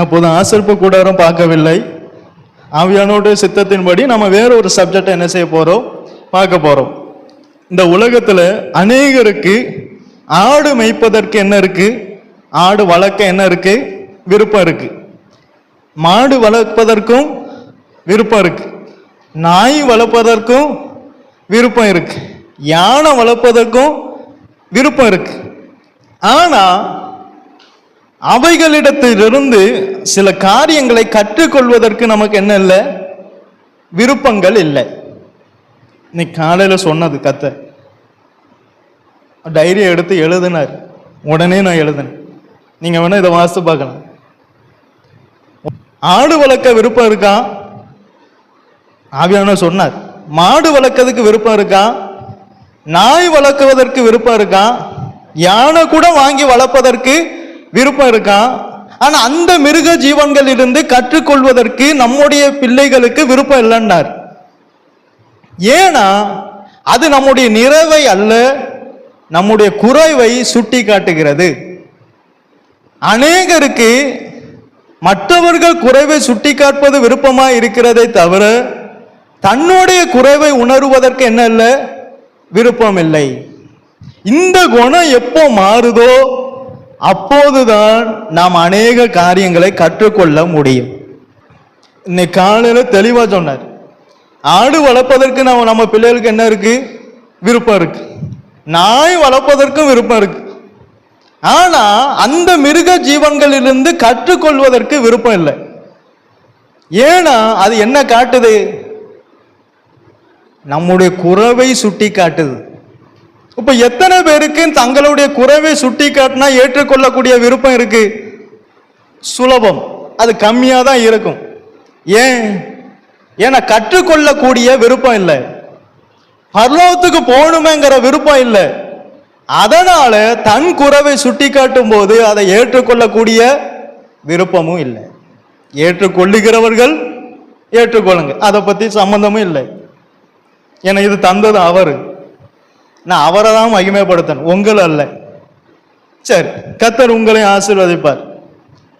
அப்போது ஆசரிப்பு கூடாரம் பார்க்கவில்லை. ஆவியானோட சித்தத்தின்படி நம்ம வேற ஒரு சப்ஜெக்டை என்ன செய்ய போறோம், பார்க்க போறோம். இந்த உலகத்துல அநேகருக்கு ஆடு மேய்ப்பதற்கு என்ன இருக்கு, ஆடு வளர்க்க என்ன இருக்கு, விருப்பம் இருக்கு. மாடு வளர்ப்பதற்கும் விருப்பம் இருக்கு. நாய் வளர்ப்பதற்கும் விருப்பம் இருக்கு. யானை வளர்ப்பதற்கும் விருப்பம் இருக்கு. ஆனா அவைகளிடத்திலிருந்து சில காரியங்களை கற்றுக்கொள்வதற்கு நமக்கு என்ன இல்லை, விருப்பங்கள் இல்லை. இன்னைக்கு காலையில சொன்னது கத்த டைரியை எடுத்து எழுதினார். உடனே நான் எழுதினேன். நீங்க வேணா இதை வாசித்து பார்க்கலாம். ஆடு வளர்க்க விருப்பம் இருக்கா? ஆவியானவர் சொன்னார். மாடு வளர்க்கறதுக்கு விருப்பம் இருக்கா? நாய் வளர்க்குவதற்கு விருப்பம் இருக்கா? யானை கூட வாங்கி வளர்ப்பதற்கு விருப்பம் இருக்கா? ஆனா அந்த மிருக ஜீவன்களிலிருந்து கற்றுக்கொள்வதற்கு நம்முடைய பிள்ளைகளுக்கு விருப்பம் இல்லைன்னார். ஏன்னா அது நம்முடைய நிறைவை அல்ல, நம்முடைய குறைவை சுட்டி காட்டுகிறது. அநேகருக்கு மற்றவர்கள் குறைவை சுட்டி காட்பது விருப்பமா இருக்கிறதை தவிர தன்னுடைய குறைவை உணருவதற்கு என்ன இல்லை, விருப்பம் இல்லை. இந்த குணம் எப்போ மாறுதோ அப்போதுதான் நாம் அநேக காரியங்களை கற்றுக்கொள்ள முடியும். இன்னைக்கு காலையில தெளிவா சொன்னார். ஆடு வளர்ப்பதற்கு நம்ம பிள்ளைகளுக்கு என்ன இருக்கு, விருப்பம் இருக்கு. நாய் வளர்ப்பதற்கும் விருப்பம் இருக்கு. ஆனா அந்த மிருக ஜீவன்களிலிருந்து கற்றுக்கொள்வதற்கு விருப்பம் இல்லை. ஏன்னா அது என்ன காட்டுது, நம்முடைய குறைவை சுட்டி காட்டுது. இப்ப எத்தனை பேருக்கு தங்களுடைய குறைவை சுட்டி காட்டினா ஏற்றுக்கொள்ளக்கூடிய விருப்பம் இருக்கு? சுலபம், அது கம்மியா தான் இருக்கும். ஏன்னா கற்றுக்கொள்ளக்கூடிய விருப்பம் இல்லை, பரலோகத்துக்கு போகணுமேங்கிற விருப்பம் இல்லை. அதனால தன் குறைவை சுட்டி காட்டும் போது அதை ஏற்றுக்கொள்ளக்கூடிய விருப்பமும் இல்லை. ஏற்றுக்கொள்ளுகிறவர்கள் ஏற்றுக்கொள்ளுங்க, அதை பத்தி சம்பந்தமும் இல்லை. ஏன்னா இது தந்தது அவரு, நான் அவரை தான் மகிமைப்படுத்தணும், உங்களை அல்ல. சரி, கர்த்தர் உங்களை ஆசீர்வதிப்பார்.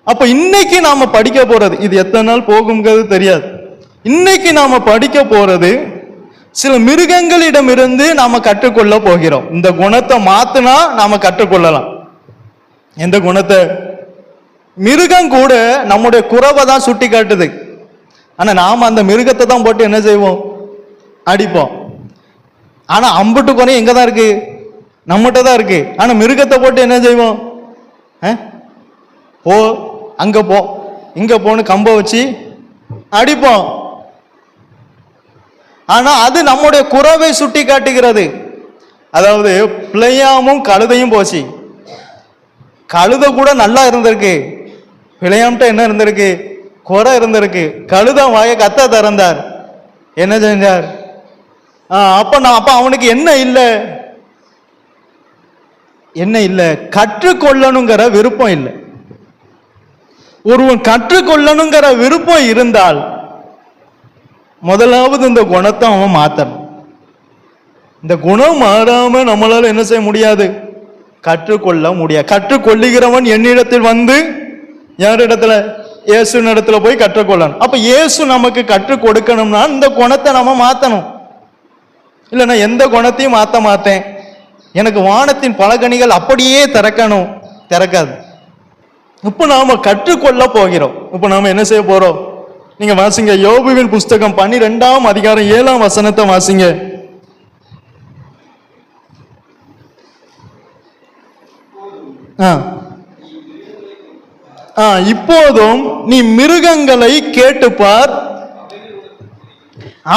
அப்ப இன்னைக்கு நாம படிக்க போறது, இது எத்தனை நாள் போகுங்கிறது தெரியாது. இன்னைக்கு நாம படிக்க போறது சில மிருகங்களிடமிருந்து நாம கற்றுக்கொள்ள போகிறோம். இந்த குணத்தை மாத்தினா நாம கற்றுக்கொள்ளலாம். எந்த குணத்தை? மிருகம் கூட நம்முடைய குறைவை தான் சுட்டி காட்டுது. ஆனா நாம அந்த மிருகத்தை தான் போட்டு என்ன செய்வோம், அடிப்போம். ஆனா அம்புட்டு குறை எங்க தான் இருக்கு, நம்மகிட்ட தான் இருக்கு. ஆனா மிருகத்தை போட்டு என்ன செய்வோம், போ அங்க போ இங்க போன்னு கம்ப வச்சு அடிப்போம். ஆனா அது நம்முடைய குறைவை சுட்டி காட்டுகிறது. அதாவது பிள்ளையாமும் கழுதையும் போச்சு. கழுதை கூட நல்லா இருந்திருக்கு, பிள்ளையாம்கிட்ட என்ன இருந்திருக்கு, குறை இருந்திருக்கு. கழுதை வாய கத்த திறந்தார், என்ன செஞ்சார்? அப்ப அவனுக்கு என்ன இல்லை, என்ன இல்லை, கற்றுக்கொள்ளணுங்கிற விருப்பம் இல்லை. ஒருவன் கற்றுக்கொள்ளணுங்கிற விருப்பம் இருந்தால் முதலாவது இந்த குணத்தை அவன் மாத்தணும். இந்த குணம் மாறாம நம்மளால என்ன செய்ய முடியாது, கற்றுக்கொள்ள முடியாது. கற்றுக்கொள்ளுகிறவன் என்னிடத்தில் வந்து, யாரிடத்துல, இயேசு இடத்துல போய் கற்றுக்கொள்ளணும். அப்ப இயேசு நமக்கு கற்றுக் கொடுக்கணும்னா இந்த குணத்தை நம்ம மாத்தணும். இல்லை நான் எந்த குணத்தையும் மாற்ற மாட்டேன், எனக்கு வானத்தின் பலகணிகள் அப்படியே திறக்கணும், திறக்காது. இப்ப நாம கற்றுக்கொள்ள போகிறோம். இப்ப நாம என்ன செய்ய போறோம்? நீங்க வாசிங்க, யோபுவின் புஸ்தகம் 12ஆம் அதிகாரம் 7ஆம் வசனத்தை வாசிங்க. இப்போதும் நீ மிருகங்களை கேட்டுப்பார்,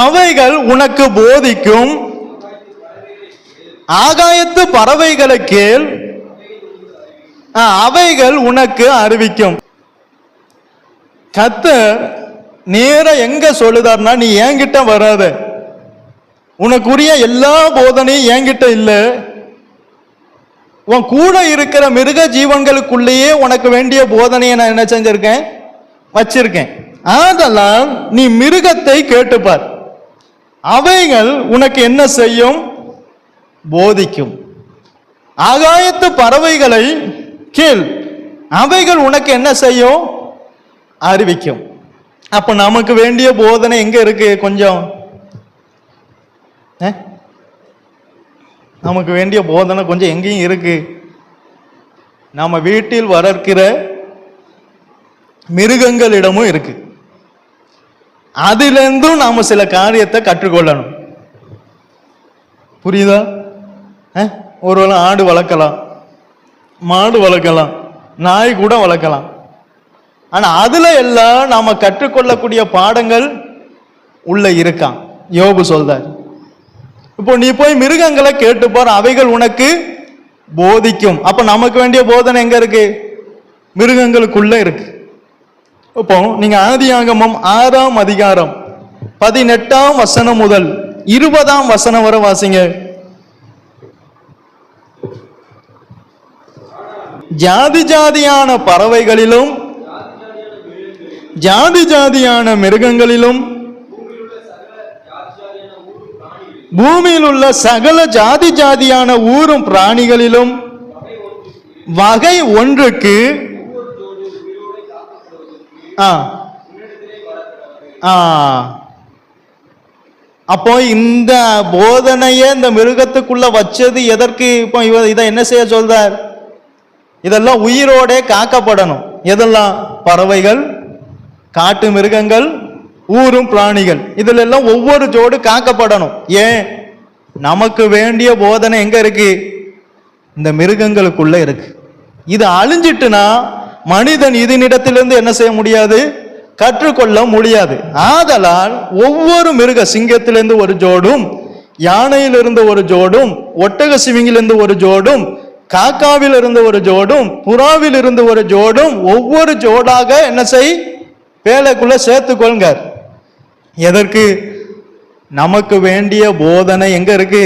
அவைகள் உனக்கு போதிக்கும், ஆகாயத்து பறவைகளை கேள், அவைகள் உனக்கு அறிவிக்கும். கர்த்தர் நேர எங்க சொல்லுதார்னா, நீ என்கிட்ட வராத, உனக்குரிய எல்லா போதனையும் என்கிட்ட இல்லை, உன் கூட இருக்கிற மிருக ஜீவன்களுக்குள்ளேயே உனக்கு வேண்டிய போதனையை நான் என்ன செஞ்சிருக்கேன், வச்சிருக்கேன். அதெல்லாம் நீ மிருகத்தை கேட்டுப்பார், அவைகள் உனக்கு என்ன செய்யும், போதிக்கும். ஆகாயத்து பறவைகளை கேள், அவைகள் உனக்கு என்ன செய்யும், அறிவிக்கும். அப்ப நமக்கு வேண்டிய போதனை எங்க இருக்கு? கொஞ்சம் நமக்கு வேண்டிய போதனை கொஞ்சம் எங்கேயும் இருக்கு. நம்ம வீட்டில் வளர்க்கிற மிருகங்களிடமும் இருக்கு. அதிலிருந்தும் நாம சில காரியத்தை கற்றுக்கொள்ளணும். புரியுதா? ஒருவேளை ஆடு வளர்க்கலாம், மாடு வளர்க்கலாம், நாய் கூட வளர்க்கலாம். ஆனா அதுல எல்லாம் நாம கற்றுக்கொள்ளக்கூடிய பாடங்கள் உள்ள இருக்கான். யோபு சொல்றார், இப்போ நீ போய் மிருகங்களை கேட்டு பார், அவைகள் உனக்கு போதிக்கும். அப்ப நமக்கு வேண்டிய போதனை எங்க இருக்கு? மிருகங்களுக்குள்ள இருக்கு. இப்போ நீங்க ஆதியாகமம் 6ஆம் அதிகாரம் 18ஆம் வசனம் முதல் 20ஆம் வசனம் வரை வாசிங்க. ஜாதி ஜாதியான பறவைகளிலும் ஜாதி ஜாதியான மிருகங்களிலும் பூமியில் உள்ள சகல ஜாதி ஜாதியான ஊரும் பிராணிகளிலும் வகை ஒன்றுக்கு அப்போ இந்த போதனைய இந்த மிருகத்துக்குள்ள வச்சது எதற்கு? இப்போ இதை என்ன செய்ய சொல்றார்? இதெல்லாம் உயிரோட காக்கப்படணும். எதெல்லாம்? பறவைகள், காட்டு மிருகங்கள், ஊரும் பிராணிகள், இதுல எல்லாம் ஒவ்வொரு ஜோடு காக்கப்படணும். ஏன்? நமக்கு வேண்டிய போதனை எங்க இருக்கு? இந்த மிருகங்களுக்குள்ள இருக்கு. இது அழிஞ்சிட்டுனா மனிதன் இதனிடத்திலிருந்து என்ன செய்ய முடியாது? கற்றுக்கொள்ள முடியாது. ஆதலால் ஒவ்வொரு மிருக, சிங்கத்திலிருந்து ஒரு ஜோடும், யானையிலிருந்து ஒரு ஜோடும், ஒட்டக சிவிங்கிலிருந்து ஒரு ஜோடும், காக்காவில் இருந்து ஒரு ஜோடும், புறாவில் இருந்து ஒரு ஜோடும், ஒவ்வொரு ஜோடாக என்ன செய்? பேழைக்குள்ள சேர்த்துக்கொள்ங்க. எதற்கு? நமக்கு வேண்டிய போதனை எங்க இருக்கு?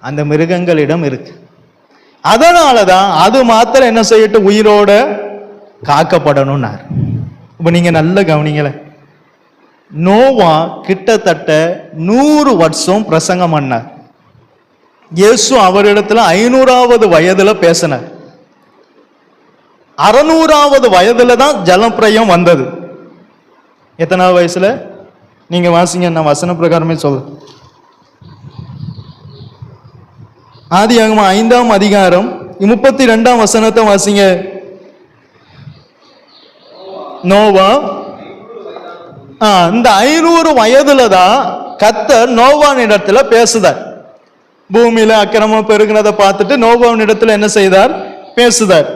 அந்த மிருகங்களிடம் இருக்கு. அதனாலதான் அது மாத்திரம் என்ன செய்யட்டு? உயிரோட காக்கப்படணும்னார். இப்ப நீங்க நல்ல கவனிங்கள, நோவா கிட்டத்தட்ட 100 வருஷம் பிரசங்கம் பண்ணார். இயேசு அவரிடத்துல 500வது வயதுல பேசினார். 600வது வயதுல தான் ஜலப்பிரயம் வந்தது. எத்தனாவது வயசுல? நீங்க வாசிங்க, நான் வசன பிரகாரமே சொல்ல. ஆதியாகமம் 5ஆம் அதிகாரம் 32ஆம் வசனத்தை வாசிங்க. நோவா இந்த 500 வயதுல தான் கர்த்தர் நோவான் இடத்துல பேசுதார். பூமியில அக்கிரமம் பெருகினதை பார்த்துட்டு நோவான் இடத்துல என்ன செய்தார்? பேசுதார்.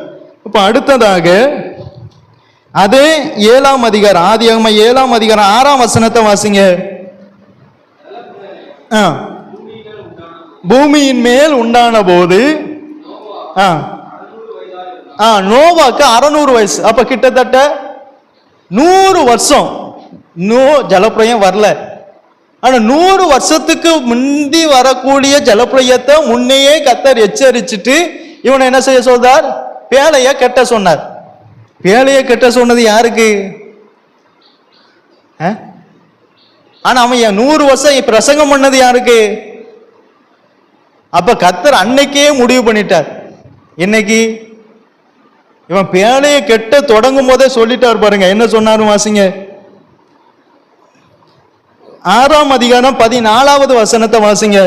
இப்ப அடுத்ததாக அதே 7ஆம் அதிகாரம், ஆதியாகமம் 7ஆம் அதிகாரம் 6ஆம் வசனத்தை வாசிங்க. பூமியின் மேல் உண்டான போது நோவாக்கு 600 வயசு. அப்ப கிட்டத்தட்ட 100 வருஷம் ஜலப்பிரயம் வரல. ஆனா 100 வருஷத்துக்கு முந்தி வரக்கூடிய ஜலப்பிரயத்தை முன்னையே கர்த்தர் எச்சரிச்சுட்டு இவனை என்ன செய்ய சொல்றார்? பேழைய கட்ட சொன்னார். பேழைய கட்ட சொன்னது யாருக்கு? ஆனா அவன் 100 வருஷம் பிரசங்கம் பண்ணது யாருக்கு? அப்ப கர்த்தர் அன்னைக்கே முடிவு பண்ணிட்டார். இன்னைக்கு இவன் பேழைய கெட்ட தொடங்கும் போதே சொல்லிட்டார். பாருங்க என்ன சொன்னாரு, வாசிங்க. 6ஆம் அதிகாரம் 14வது வசனத்தை வாசிங்க.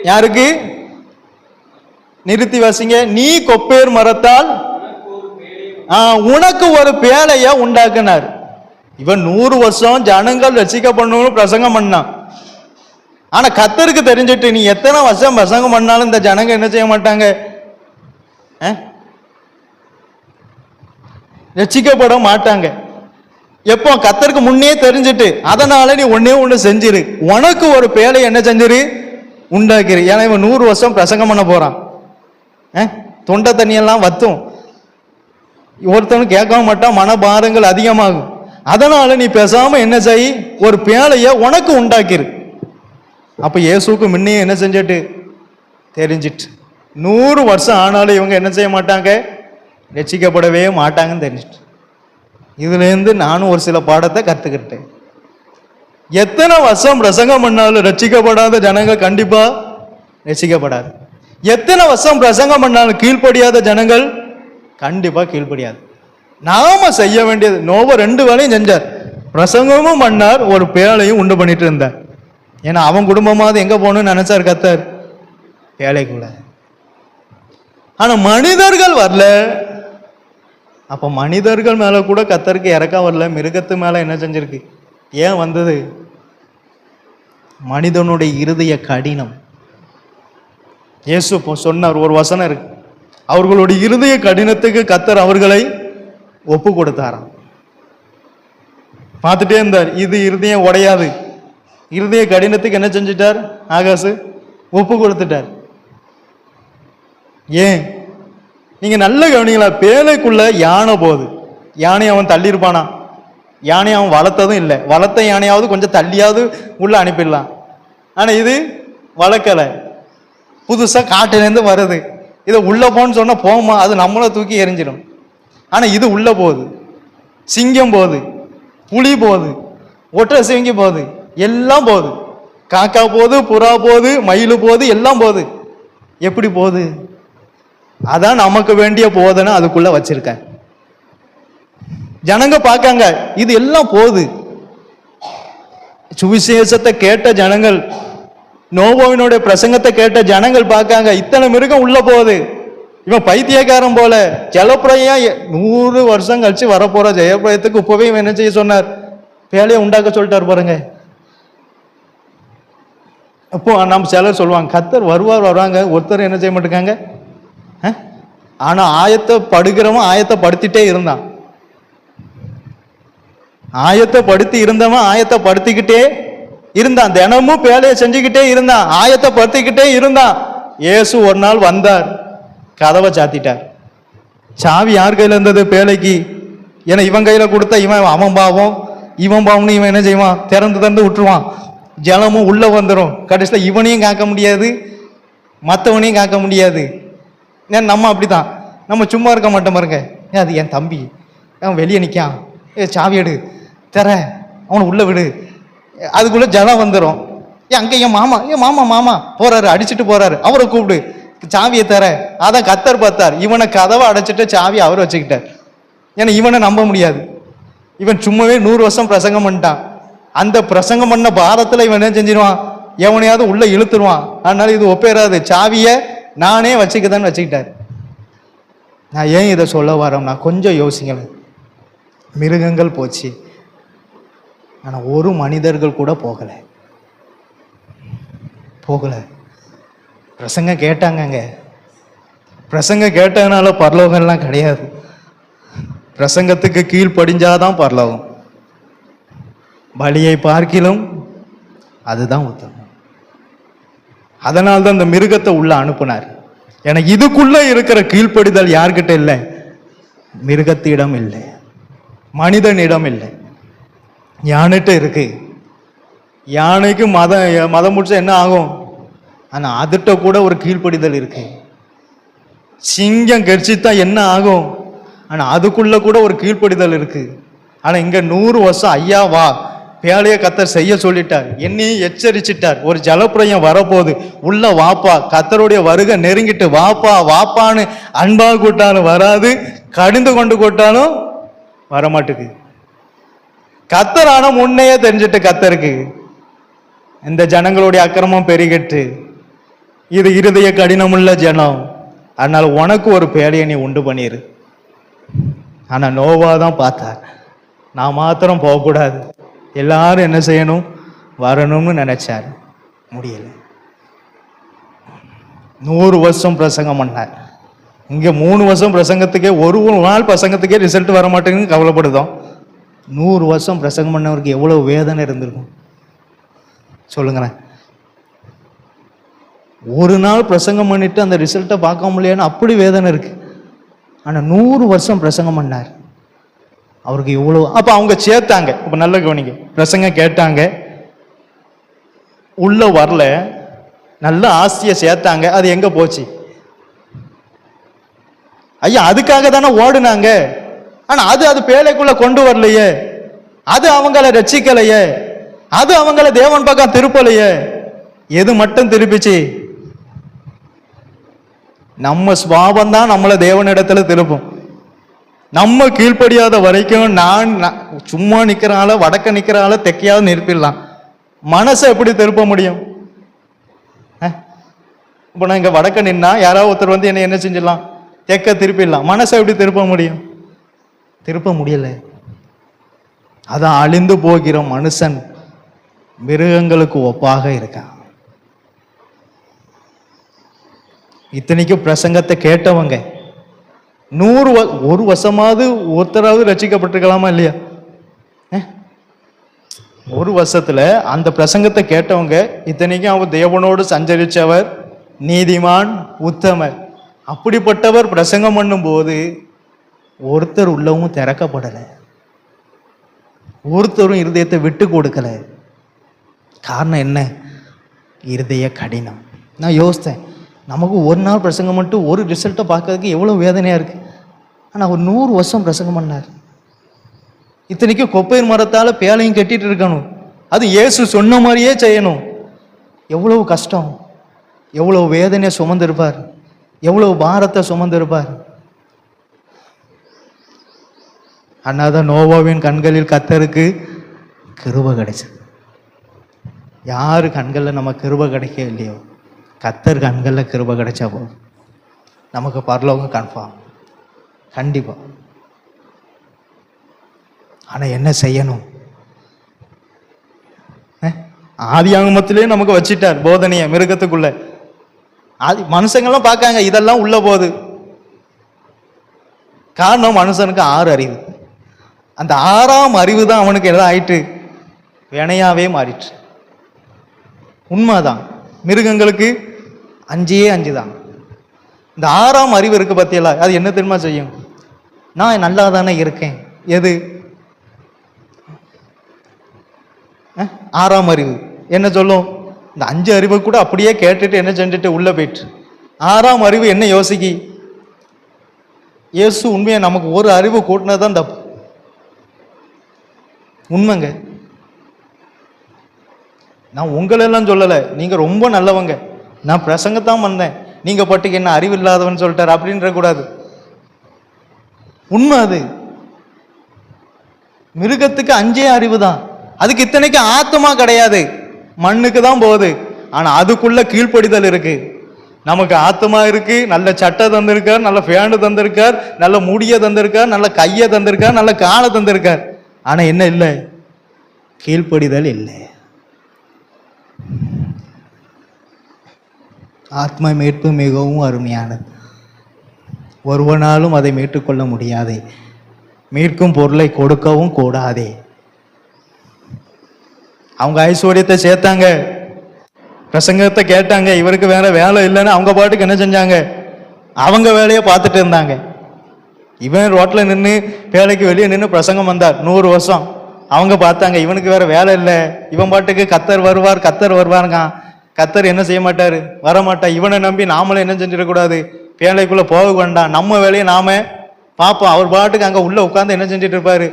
யாருக்கு? நிறுத்தி வாசிங்க. நீ கொப்பேர் மரத்தால் உனக்கு ஒரு பேழைய உண்டாக்குனார். இவன் 100 வருஷம் ஜனங்கள் ரசிக்கப்படணும்னு பிரசங்கம் பண்ணான். ஆனா கர்த்தருக்கு தெரிஞ்சிட்டு நீ எத்தனை வருஷம் பிரசங்கம் பண்ணாலும் இந்த ஜனங்க என்ன செய்ய மாட்டாங்க? ரசிக்கப்பட மாட்டாங்க. எப்போ? கர்த்தருக்கு முன்னே தெரிஞ்சிட்டு. அதனால நீ ஒன்னே ஒண்ணு செஞ்சிரு, உனக்கு ஒரு பேழை என்ன செஞ்சிரு? உண்டாக்கிரு. ஏன்னா இவன் 100 வருஷம் பிரசங்கம் பண்ண போறான். தொண்டை தண்ணியெல்லாம் வத்தும், ஒருத்தனும் கேட்கவும் மாட்டான், மனபாரங்கள் அதிகமாகும். அதனால நீ பேசாம என்ன செய்? ஒரு பேழைய உனக்கு உண்டாக்கிரு. அப்ப இயேசுக்கு முன்னே என்ன செஞ்சிட்டு தெரிஞ்சிட்டு 100 வருஷம் ஆனாலும் இவங்க என்ன செய்ய மாட்டாங்க? ரட்சிக்கப்படவே மாட்டாங்கன்னு தெரிஞ்சிட்டு. இதுல இருந்து நானும் ஒரு சில பாடத்தை கத்துக்கிட்டேன். எத்தனை வருஷம் பிரசங்கம் பண்ணாலும் ரட்சிக்கப்படாத ஜனங்க கண்டிப்பா ரட்சிக்கப்படாது. எத்தனை வருஷம் பிரசங்கம் பண்ணாலும் கீழ்ப்படியாத ஜனங்கள் கண்டிப்பா கீழ்ப்படியாது. நாம செய்ய வேண்டியது, நோவா 2 வேலையும் செஞ்சார். பிரசங்கமும் பண்ணார், ஒரு பேழையும் உண்டு பண்ணிட்டு இருந்தார். ஏன்னா அவன் குடும்பமாவது எங்க போகணும்னு நினைச்சார் கத்தர், பேழைக்குள்ள. ஆனா மனிதர்கள் வரல. அப்ப மனிதர்கள் மேல கூட கத்தருக்கு இறக்கம் வரல. மிருகத்து மேல என்ன செஞ்சிருக்கு? ஏன் வந்தது? மனிதனுடைய இருதய கடினம். இயேசு சொன்னார், ஒரு வசனம் இருக்கு, அவர்களுடைய இருதய கடினத்துக்கு கத்தர் அவர்களை ஒப்பு கொடுத்தாராம். பார்த்துட்டே இருந்தார், இது இருதயம் உடையாது. இருதய கடினத்துக்கு என்ன செஞ்சிட்டார்? ஆகாசு ஒப்பு கொடுத்துட்டார். ஏன்? நீங்க நல்ல கவனிங்களா, பேழைக்குள்ள யானை போகுது. யானை அவன் தள்ளியிருப்பானா? யானை அவன் வளர்த்ததும் இல்லை. வளர்த்த யானையாவது கொஞ்சம் தள்ளியாவது உள்ள அனுப்பிடலாம். ஆனா இது வளர்க்கலை, புதுசா காட்டிலேருந்து வருது. இதை உள்ள போன்னு சொன்னா போமா, அது நம்மளை தூக்கி எரிஞ்சிடும். ஆனா இது உள்ள போகுது. சிங்கம் போகுது, புலி போகுது, ஒற்றை சிங்கி போகுது, எல்லாம் போகுது. காக்கா போகுது, புறா போகுது, மயில் போகுது, எல்லாம் போகுது. எப்படி போகுது? அதான் நமக்கு வேண்டிய போதனை அதுக்குள்ள வச்சிருக்க. ஜனங்க பார்க்காங்க, இது எல்லாம் போகுது. சுவிசேஷத்தை கேட்ட ஜனங்கள், நோவாவினுடைய பிரசங்கத்தை கேட்ட ஜனங்கள் பார்க்காங்க, இத்தனை மிருகம் உள்ள போகுது. இவன் பைத்தியக்காரன் போல. ஜலப்பிரயம் 100 வருஷம் கழிச்சு வரப்போற ஜெயப்பிரயத்துக்கு இப்பவே இவன் என்ன செய்ய சொன்னார்? பேழையை உண்டாக்க சொல்லிட்டார் பாருங்க. அப்போ நம்ம சிலர் சொல்லுவாங்க, கத்தர் வருவாங்க, ஒருத்தர் என்ன செய்ய மாட்டேங்க. ஆனா ஆயத்தப்படுகிறவன் ஆயத்தப்படுத்திட்டே இருந்தான். ஆயத்தப்படுத்தி இருந்தவன் ஆயத்தப்படுத்திக்கிட்டே இருந்தான். தினமும் பேழையை செஞ்சுக்கிட்டே இருந்தான், ஆயத்தப்படுத்திக்கிட்டே இருந்தான். இயேசு ஒரு நாள் வந்தார், கதவை சாத்திட்டார். சாவி யார் கையில இருந்தது? பேழைக்கு. ஏன்னா இவன் கையில கொடுத்தா அவன் பாவம், இவன் பாவம்னு இவன் என்ன செய்வான்? திறந்து விட்டுருவான். ஜலமும் உள்ள வந்துடும். கடைசியில் இவனையும் காக்க முடியாது, மற்றவனையும் காக்க முடியாது. நம்ம அப்படித்தான், நம்ம சும்மா இருக்க மாட்டோம் பாருங்க. அது என் தம்பி, அவன் வெளியே நிற்கான், சாவி எடு, தர, அவனை உள்ள விடு. அதுக்குள்ள ஜலம் வந்துடும். அங்கே என் மாமா போறாரு, அடிச்சுட்டு போறாரு, அவரை கூப்பிடு, சாவியை தர. அதான் கத்தர் பார்த்தார், இவனை கதவை அடைச்சிட்டு சாவி அவர் வச்சுக்கிட்டார். ஏன்னா இவனை நம்ப முடியாது. இவன் சும்மாவே 100 வருஷம் பிரசங்கம் பண்ணிட்டான். அந்த பிரசங்கம் பண்ண பாரத்தில் இவன் என்ன செஞ்சிருவான்? எவனையாவது உள்ள இழுத்துருவான். அதனால இது ஒப்பேறாது, சாவியை நானே வச்சுக்கதான்னு வச்சுக்கிட்டார். நான் ஏன் இதை சொல்ல வரோம்னா, கொஞ்சம் யோசிங்களேன். மிருகங்கள் போச்சு, ஆனா ஒரு மனிதர்கள் கூட போகல. பிரசங்கம் கேட்டாங்க. பிரசங்கம் கேட்டதுனால பரலோகம்லாம் கிடையாது. பிரசங்கத்துக்கு கீழ்ப்படிஞ்சாதான் பரலோகம். பலியை பார்க்கிலும் அதுதான் உத்தமம். அதனால்தான் இந்த மிருகத்தை உள்ள அனுப்புனார். ஏன்னா இதுக்குள்ள இருக்கிற கீழ்ப்படிதல் யார்கிட்ட இல்லை? மிருகத்திடம் இல்லை, மனிதனிடம் இல்லை, யானைகிட்ட இருக்கு. யானைக்கு மதம் முடிச்சா என்ன ஆகும்? ஆனா அதுகிட்ட கூட ஒரு கீழ்ப்படிதல் இருக்கு. சிங்கம் கடிச்சுதான் என்ன ஆகும்? ஆனா அதுக்குள்ள கூட ஒரு கீழ்ப்படிதல் இருக்கு. ஆனா இங்க 100 வருஷம் ஐயா வா, பேழைய கத்தர் செய்ய சொல்லிட்டார், என்னையும் எச்சரிச்சிட்டார். ஒரு ஜலப்பிரயம் வரப்போகுது, உள்ள வாப்பா, கத்தருடைய வருகை நெருங்கிட்டு வாப்பான்னு அன்பாக கூட்டாலும் வராது, கடிந்து கொண்டு கூட்டாலும் வரமாட்டுக்கு. கத்தரான முன்னையே தெரிஞ்சிட்டு கத்தருக்கு இந்த ஜனங்களுடைய அக்கிரமம் பெருகிட்டு, இது இருதய கடினமுள்ள ஜனம், அதனால உனக்கு ஒரு பேழையை நீ உண்டு பண்ணிரு. ஆனா நோவா தான் பார்த்தார், நான் மாத்திரம் போகக்கூடாது, எல்லாரும் என்ன செய்யணும்? வரணும்னு நினைச்சார். முடியல. 100 வருஷம் பிரசங்கம் பண்ணார். இங்க 3 வருஷம் பிரசங்கத்துக்கே, ஒரு நாள் பிரசங்கத்துக்கே ரிசல்ட் வர மாட்டேங்குன்னு கவலைப்படுதோம். 100 வருஷம் பிரசங்கம் பண்ணவருக்கு எவ்வளவு வேதனை இருந்திருக்கும் சொல்லுங்களேன். ஒரு நாள் பிரசங்கம் பண்ணிட்டு அந்த ரிசல்ட்டை பார்க்க முடியலன்னு அப்படி வேதனை இருக்கு. ஆனா 100 வருஷம் பிரசங்கம் பண்ணார், அவருக்கு இவ்வளவு. அப்ப அவங்க சேர்த்தாங்க. இப்ப நல்ல கவனிங்க, பிரசங்கம் கேட்டாங்க, உள்ள வரல, நல்ல ஆஸ்தியை சேர்த்தாங்க. அது எங்க போச்சு? ஐயா அதுக்காக தானே ஓடுனாங்க. ஆனா அது பேழைக்குள்ள கொண்டு வரலையே, அது அவங்கள ரட்சிக்கலையே, அது அவங்கள தேவன் பக்கம் திருப்பலையே. எது மட்டும் திருப்பிச்சு? நம்ம சுவாபம் தான் நம்மளை தேவனிடத்துல திருப்பும். நம்ம கீழ்ப்படியாத வரைக்கும் நான் சும்மா நிக்கிறால வடக்க நிக்கிறால தெக்கையாவது நிற்பிடலாம். மனசை எப்படி திருப்ப முடியும்? இப்போ நான் இங்க வடக்க நின்னா யாராவது ஒருத்தர் வந்து என்ன செஞ்சிடலாம், தெக்க திருப்பிடலாம். மனசை எப்படி திருப்ப முடியும்? திருப்ப முடியல. அதான் அழிந்து போகிற மனுஷன் மிருகங்களுக்கு ஒப்பாக இருக்கான். இத்தனைக்கும் பிரசங்கத்தை கேட்டவங்க 100 வருஷமாவது ஒருத்தராவது ரட்சிக்கப்பட்டிருக்கலாமா இல்லையா? ஒரு வருஷத்துல அந்த பிரசங்கத்தை கேட்டவங்க இத்தனைக்கும் அவர் தேவனோடு சஞ்சரிச்சவர், நீதிமான், உத்தமர். அப்படிப்பட்டவர் பிரசங்கம் பண்ணும் போது ஒருத்தர் உள்ளவும் திறக்கப்படலை, ஒருத்தரும் இருதயத்தை விட்டு கொடுக்கல. காரணம் என்ன? இருதய கடினம். நான் யோசித்தேன், நமக்கு ஒரு நாள் பிரசங்கம் மட்டும் ஒரு ரிசல்ட்டை பார்க்கறதுக்கு எவ்வளோ வேதனையாக இருக்குது. ஆனால் ஒரு 100 வருஷம் பிரசங்கம் பண்ணார். இத்தனைக்கும் கொப்பையின் மரத்தால் பேலையும் கட்டிட்டு இருக்கணும், அது இயேசு சொன்ன மாதிரியே செய்யணும். எவ்வளவு கஷ்டம், எவ்வளவு வேதனையை சுமந்திருப்பார், எவ்வளவு பாரத்தை சுமந்திருப்பார். அதனால்தான் நோவாவின் கண்களில் கர்த்தருக்கு கிருபை கிடைச்சது. யாரு கண்களில் நம்ம கிருபை கிடைக்க இல்லையோ, கர்த்தர் கண்களில் கிருபை கிடைச்சா போதும், நமக்கு பரலோகம் கன்ஃபார்ம், கண்டிப்பா. ஆனா என்ன செய்யணும்? ஆதியாகமத்திலே நமக்கு வச்சிட்டார் போதனைய மிருகத்துக்குள்ள. மனுஷங்கள்லாம் பார்க்காங்க இதெல்லாம் உள்ள போகுது. காரணம் மனுஷனுக்கு 6 அறிவு. அந்த 6ஆம் அறிவு தான் அவனுக்கு எல்லாம் ஆயிட்டு வினையாவே மாறிட்டு. உண்மைதான், மிருகங்களுக்கு 5 தான். இந்த 6ஆம் அறிவு இருக்கு பத்தியெல்லாம், அது என்ன தெரியுமா செய்யும்? நான் நல்லா தானே இருக்கேன். எது 6ஆம் அறிவு என்ன சொல்லும்? இந்த 5 அறிவை கூட அப்படியே கேட்டுட்டு என்ன செஞ்சுட்டு உள்ள போயிட்டு 6ஆம் அறிவு என்ன யோசிக்கி? இயேசு உண்மையை நமக்கு ஒரு அறிவு கூட்டினதான் தப்பு. உண்மைங்க. நான் உங்களெல்லாம் சொல்லலை, நீங்க ரொம்ப நல்லவங்க, நான் பிரசங்கத்தான் வந்தேன், நீங்க பட்டுக்கு என்ன அறிவு இல்லாதவன் சொல்லிட்டார் அப்படின்ற கூடாது. உண்மை அது. மிருகத்துக்கு 5 அறிவு தான், அதுக்கு இத்தனைக்கு ஆத்மா கிடையாது, மண்ணுக்கு தான் போகுது. ஆனா அதுக்குள்ள கீழ்ப்படிதல் இருக்கு. நமக்கு ஆத்மா இருக்கு, நல்ல சட்டை தந்திருக்கார், நல்ல ஃபேனு தந்திருக்கார், நல்ல முடிய தந்திருக்கார், நல்ல கையை தந்திருக்கார், நல்ல காலை தந்திருக்கார். ஆனா என்ன இல்லை? கீழ்ப்படிதல் இல்லை. ஆத்மா மீட்பு மிகவும் அருமையானது, ஒருவனாலும் அதை மீட்டுக்கொள்ள முடியாதே, மீட்கும் பொருளை கொடுக்கவும் கூடாதே. அவங்க ஐஸ்வர்யத்தை சேர்த்தாங்க, பிரசங்கத்தை கேட்டாங்க, இவருக்கு வேற வேலை இல்லைன்னு அவங்க பாட்டுக்கு என்ன செஞ்சாங்க? அவங்க வேலையை பார்த்துட்டு இருந்தாங்க. இவன் ரோட்டில் நின்று வேலைக்கு வெளியே நின்று பிரசங்கம் வந்தார் 100 வருஷம். அவங்க பார்த்தாங்க இவனுக்கு வேற வேலை இல்லை, இவன் பாட்டுக்கு கத்தர் வருவார் கத்தர் வருவாருங்க. கத்தர் என்ன செய்ய மாட்டாரு? வரமாட்டா. இவனை நம்பி நாமளும் என்ன செஞ்சிடக்கூடாது? வேலைக்குள்ள போக வேண்டாம், நம்ம வேலையை நாம பார்ப்போம். அவர் பாட்டுக்கு அங்கே உள்ள உட்காந்து என்ன செஞ்சுட்டு இருப்பாரு?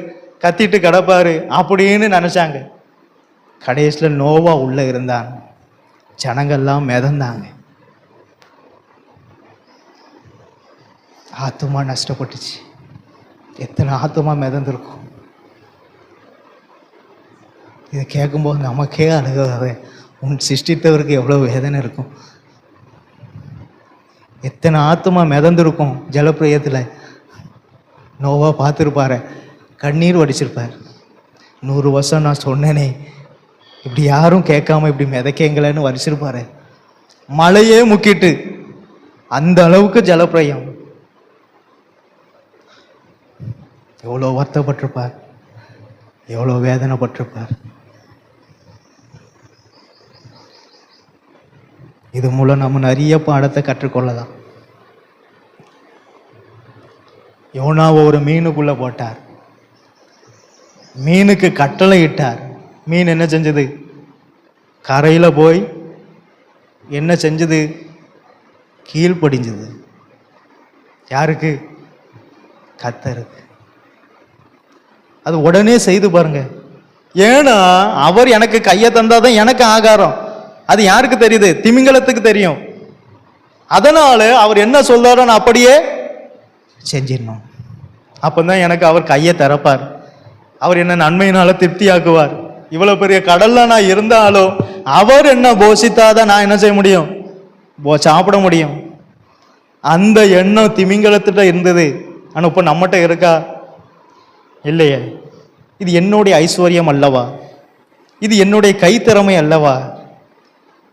கத்திட்டு கிடப்பாரு அப்படின்னு நினைச்சாங்க. கடைசியில் நோவா உள்ள இருந்தாங்க, ஜனங்கள்லாம் மிதந்தாங்க, ஆத்துமா நஷ்டப்பட்டுச்சு. எத்தனை ஆத்துமா மிதந்திருக்கும்? இதை கேட்கும்போது நமக்கே அழுகாது, உன் சிருஷ்டித்தவருக்கு எவ்வளோ வேதனை இருக்கும். எத்தனை ஆத்துமா மிதந்திருக்கும் ஜலப்பிரயத்தில். நோவா பார்த்துருப்பாரு, கண்ணீர் வடிச்சிருப்பார். 100 வருஷம் நான் சொன்னேனே, இப்படி யாரும் கேட்காம இப்படி மிதக்கேங்களேன்னு வரிச்சிருப்பாரு. மழையே முக்கிட்டு அந்த அளவுக்கு ஜலப்பிரயம். எவ்வளோ வருத்தப்பட்டிருப்பார், எவ்வளோ வேதனைப்பட்டிருப்பார். இது மூலம் நம்ம நிறைய பாடத்தை கற்றுக்கொள்ளலாம். யோனாவை ஒரு மீனுக்குள்ள போட்டார், மீனுக்கு கட்டளை இட்டார். மீன் என்ன செஞ்சது? கரையில போய் என்ன செஞ்சது? கீழ்ப்படிஞ்சது. யாருக்கு? கர்த்தருக்கு. அது உடனே செய்து பாருங்க. ஏன்னா அவர் எனக்கு கையை தந்தாதான் எனக்கு ஆகாரம். அது யாருக்கு தெரியுது? திமிங்கலத்துக்கு தெரியும். அதனால அவர் என்ன சொல்றாரோ நான் அப்படியே செஞ்சிடணும். அப்பதான் எனக்கு அவர் கையை திறப்பார். அவர் என்ன நன்மையினால திருப்தியாக்குவார். இவ்வளவு பெரிய கடல்ல நான் இருந்தாலும் அவர் என்ன போஷித்தாதான் நான் என்ன செய்ய முடியும், சாப்பிட முடியும். அந்த எண்ணம் திமிங்கலத்திட்ட இருந்தது. ஆனா இப்ப நம்மகிட்ட இருக்கா? இல்லையே. இது என்னுடைய ஐஸ்வர்யம் அல்லவா? இது என்னுடைய கைத்திறமை அல்லவா?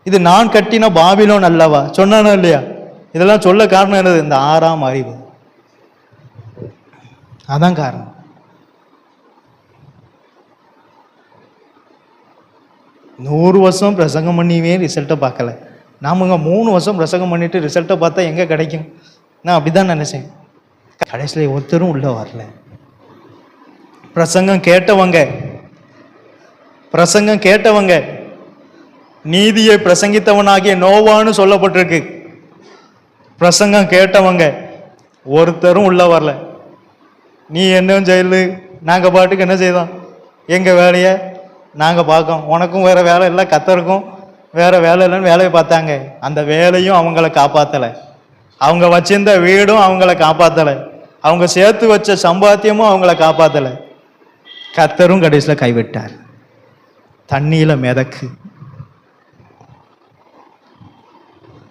இது நான் கட்டின பாபிலோன் அல்லவா? சொன்னானோ இல்லையா? இதெல்லாம் சொல்ல காரணம் என்னது? இந்த 6ஆம் அறிவு. அதான் காரணம். நூறு வருஷம் பிரசங்கம் பண்ணியே ரிசல்ட்டை பார்க்கல. நாமங்க 3 வருஷம் பிரசங்கம் பண்ணிட்டு ரிசல்ட்டை பார்த்தா எங்க கிடைக்கும்? நான் அப்படிதான் நினைச்சேன். கடைசியில் ஒருத்தரும் உள்ள வரல. பிரசங்கம் கேட்டவங்க நீதியை பிரசங்கித்தவனாகிய நோவான்னு சொல்லப்பட்டிருக்கு. பிரசங்கம் கேட்டவங்க ஒருத்தரும் உள்ள வரல. நீ என்ன செய்யல, நாங்க பாட்டுக்கு என்ன செய்தோம், எங்க வேலையை நாங்க பார்க்கோம். உனக்கும் வேற வேலை இல்லை, கத்தருக்கும் வேற வேலை இல்லைன்னு வேலையை பார்த்தாங்க. அந்த வேலையும் அவங்கள காப்பாத்தலை. அவங்க வச்சிருந்த வீடும் அவங்கள காப்பாத்தலை. அவங்க சேர்த்து வச்ச சம்பாத்தியமும் அவங்கள காப்பாத்தலை. கத்தரும் கடைசியில் கைவிட்டார். தண்ணியில மிதக்கு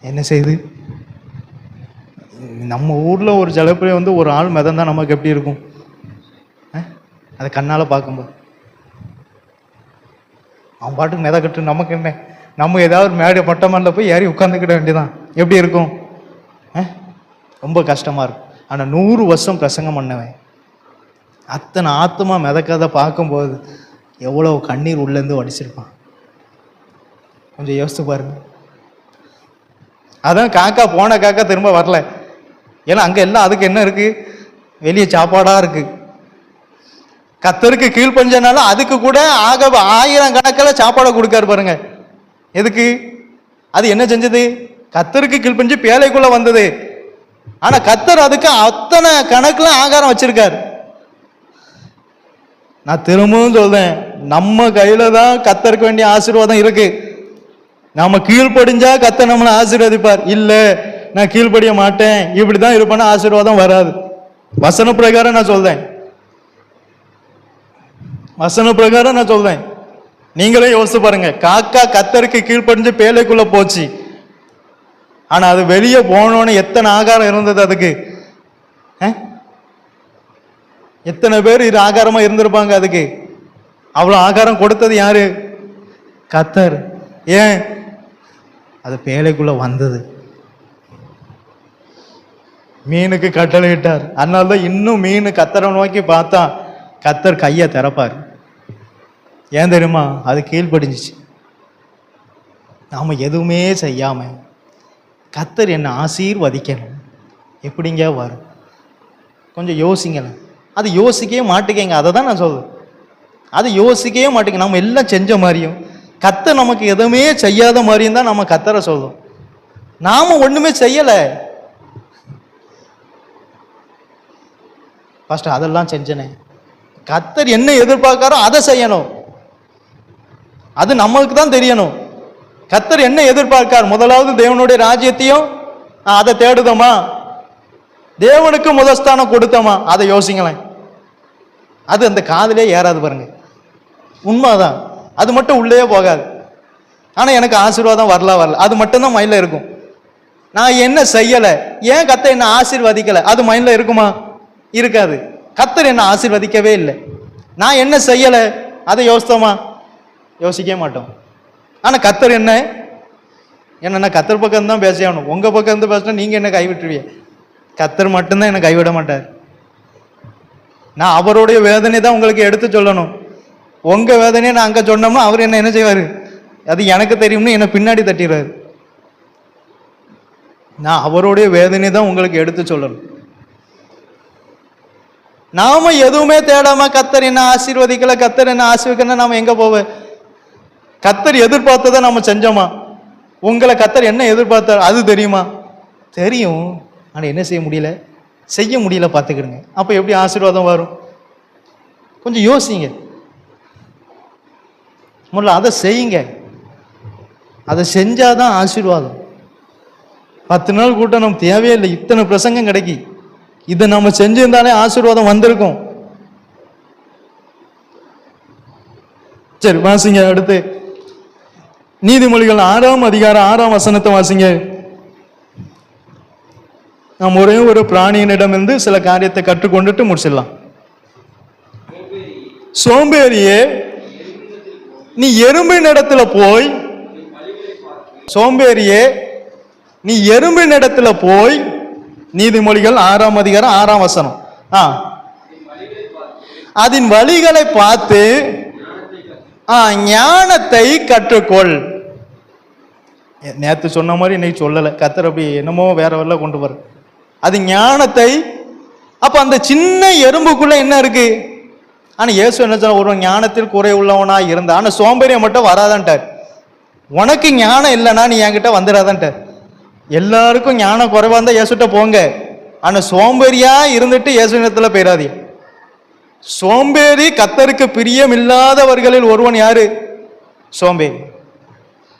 என்ன செய்யுது? நம்ம ஊர்ல ஒரு ஜலப்பிரி ஒரு ஆள் மிதந்தா நமக்கு எப்படி இருக்கும்? அதை கண்ணால பார்க்கும்போது அவன் பாட்டுக்கு மிதக்கட்டு, நமக்கு என்ன? நம்ம ஏதாவது மேடை மட்டமல்ல போய் ஏறி உட்காந்துக்கிட வேண்டியதான். எப்படி இருக்கும்? ரொம்ப கஷ்டமா இருக்கும். ஆனா 100 வருஷம் பிரசங்கம் பண்ணவன் அத்தனை ஆத்மா மிதக்காத பார்க்கும்போது எவ்வளவு கண்ணீர் உள்ளேருந்து வடிச்சிருப்பான். கொஞ்சம் யோசித்து பாருங்க. அதான் காக்கா போன காக்கா திரும்ப வரல. ஏன்னா அங்க எல்லாம் அதுக்கு என்ன இருக்கு? வெளியே சாப்பாடா இருக்கு. கத்தருக்கு கீழ்பஞ்சனால அதுக்கு கூட 1000 கணக்கில் சாப்பாடை கொடுக்காரு பாருங்க. எதுக்கு? அது என்ன செஞ்சது? கத்தருக்கு கீழ்பஞ்சு பேலைக்குள்ள வந்தது. ஆனா கத்தர் அதுக்கு அத்தனை கணக்குல ஆகாரம் வச்சிருக்காரு. நான் திரும்பவும் சொல்றேன், நம்ம கையில தான் கத்தருக்கு வேண்டிய ஆசீர்வாதம் இருக்கு. நாம கீழ்ப்படிஞ்சா கத்தர் நம்மளை ஆசீர்வதிப்பார். இல்ல நான் கீழ்ப்படிய மாட்டேன், இப்படிதான் இருப்பேன்னா ஆசீர்வாதம் வராது. வசன பிரகாரம் நான் சொல்றேன். நீங்களே யோசிச்சு பாருங்க. காக்கா கத்தருக்கு கீழ்ப்படிஞ்சு பேலைக்குள்ள போச்சு. ஆனா அது வெளியே போனோன்னு எத்தனை ஆகாரம் இருந்தது அதுக்கு? எத்தனை பேர் இது ஆகாரமா இருந்திருப்பாங்க அதுக்கு? அவ்வளவு ஆகாரம் கொடுத்தது யாரு? கத்தர். ஏன்? அது பேலைக்குள்ள வந்தது. மீனுக்கு கட்டளை இட்டார். அதனால்தான் இன்னும் மீன் கத்தரை நோக்கி பார்த்தா கத்தர் கையை திறப்பார். ஏன் தெரியுமா? அது கீழ்ப்படிஞ்சிச்சு. நாம எதுவுமே செய்யாம கத்தர் என்ன ஆசீர்வதிக்கணும், எப்படிங்க வரும்? கொஞ்சம் யோசிங்களேன். அது யோசிக்கவே மாட்டேங்க. அதை தான் நான் சொல்றேன். அது யோசிக்கவே மாட்டேங்க. நம்ம எல்லாம் செஞ்ச மாதிரியும் கத்தர் நமக்கு எதுவுமே செய்யாத மாதிரியும் தான் நம்ம கத்தரை சொல்றோம். நாம ஒண்ணுமே செய்யல. ஃபர்ஸ்ட் அதெல்லாம் செஞ்சனே. கத்தர் என்ன எதிர்பார்க்காரோ அதை செய்யணும். அது நமக்கு தான் தெரியணும். கத்தர் என்ன எதிர்பார்க்கார்? முதலாவது தேவனுடைய ராஜ்யத்தையும் அதை தேடுதோமா? தேவனுக்கு முதஸ்தானம் கொடுத்தோமா? அதை யோசிங்களேன். அது அந்த காதிலே ஏறாது பாருங்க. உண்மைதான். அது மட்டும் உள்ளே போகாது. ஆனா எனக்கு ஆசீர்வாதம் வரல. அது மட்டும்தான் மைண்ட்ல இருக்கும். நான் என்ன செய்யல, ஏன் கத்தர் என்ன ஆசீர்வதிக்கல, அது மைண்ட்ல இருக்குமா? இருக்காது. கத்தர் என்ன ஆசீர்வதிக்கவே இல்லை. நான் என்ன செய்யல, அதை யோசித்தோமா? யோசிக்கவே மாட்டோம். ஆனா கத்தர் என்ன கத்தர் பக்கம் தான் பேசணும். உங்க பக்கம் இருந்து பேசினா நீங்க என்ன கைவிட்டுருவீங்க. கத்தர் மட்டும்தான் என்ன கைவிட மாட்டார். நான் அவருடைய வேதனை தான் உங்களுக்கு எடுத்து சொல்லணும். உங்க வேதனையை நான் அங்க சொன்னோம்னா அவர் என்ன செய்வாரு? அது எனக்கு தெரியும்னு என்ன பின்னாடி தட்டிடுவாரு. நான் அவருடைய வேதனை தான் உங்களுக்கு எடுத்து சொல்லணும். நாம எதுவுமே தேடாம கத்தர் என்ன ஆசீர்வதிக்கல, கத்தர் என்ன ஆசீர்வதிக்கணும், நாம எங்க போவ? கத்தர் எதிர்பார்த்ததை நம்ம செஞ்சோமா? உங்களை கத்தர் என்ன எதிர்பார்த்தார் அது தெரியுமா? தெரியும். ஆனா என்ன செய்ய முடியல, செய்ய முடியல. பார்த்துக்கிடுங்க. அப்ப எப்படி ஆசீர்வாதம் வரும்? கொஞ்சம் யோசிங்க. முதல்ல அதை செய்யுங்க. அதை செஞ்சாதான் ஆசீர்வாதம். 10 நாள் கூட்டம் நம்ம தேவையே இல்லை, இத்தனை பிரசங்கம் கிடைக்கி. இதை நம்ம செஞ்சிருந்தாலே ஆசீர்வாதம் வந்திருக்கும். சரி வாசிங்க அடுத்து நீதிமொழிகள் 6ஆம் அதிகாரம் 6ஆம் வசனத்தை வாசிங்க. நாம் ஒரே ஒரு பிராணியினிடமிருந்து சில காரியத்தை கற்றுக்கொண்டுட்டு முடிச்சிடலாம். சோம்பேறியே நீ எறும்பின் இடத்துல போய், சோம்பேறியே நீ எறும்பின் இடத்துல போய், நீதிமொழிகள் 6ஆம் அதிகாரம் 6ஆம் வசனம், அதன் வழிகளை பார்த்து ஞானத்தை கற்றுக்கொள். நேற்று சொன்ன மாதிரி இன்னைக்கு சொல்லலை, கத்தர் அப்படி என்னமோ வேற வரல கொண்டு வர. அது ஞானத்தை. அப்ப அந்த சின்ன எறும்புக்குள்ள என்ன இருக்கு? ஆனா இயேசு என்ன சொல்ல, ஒரு ஞானத்தில் குறை உள்ளவனா இருந்தா, ஆனா சோம்பேறியை மட்டும் வராதான்ட்டார். உனக்கு ஞானம் இல்லைன்னா நீ என்கிட்ட வந்துடாதான்ட்டார். எல்லாருக்கும் ஞானம் குறைவா இருந்தா இயேசுட்ட போங்க, ஆனா சோம்பேறியா இருந்துட்டு இயேசு இடத்துல போயிடாதீங்க. சோம்பேறி கத்தருக்கு பிரியம் இல்லாதவர்களில் ஒருவன் யாரு? சோம்பேறி.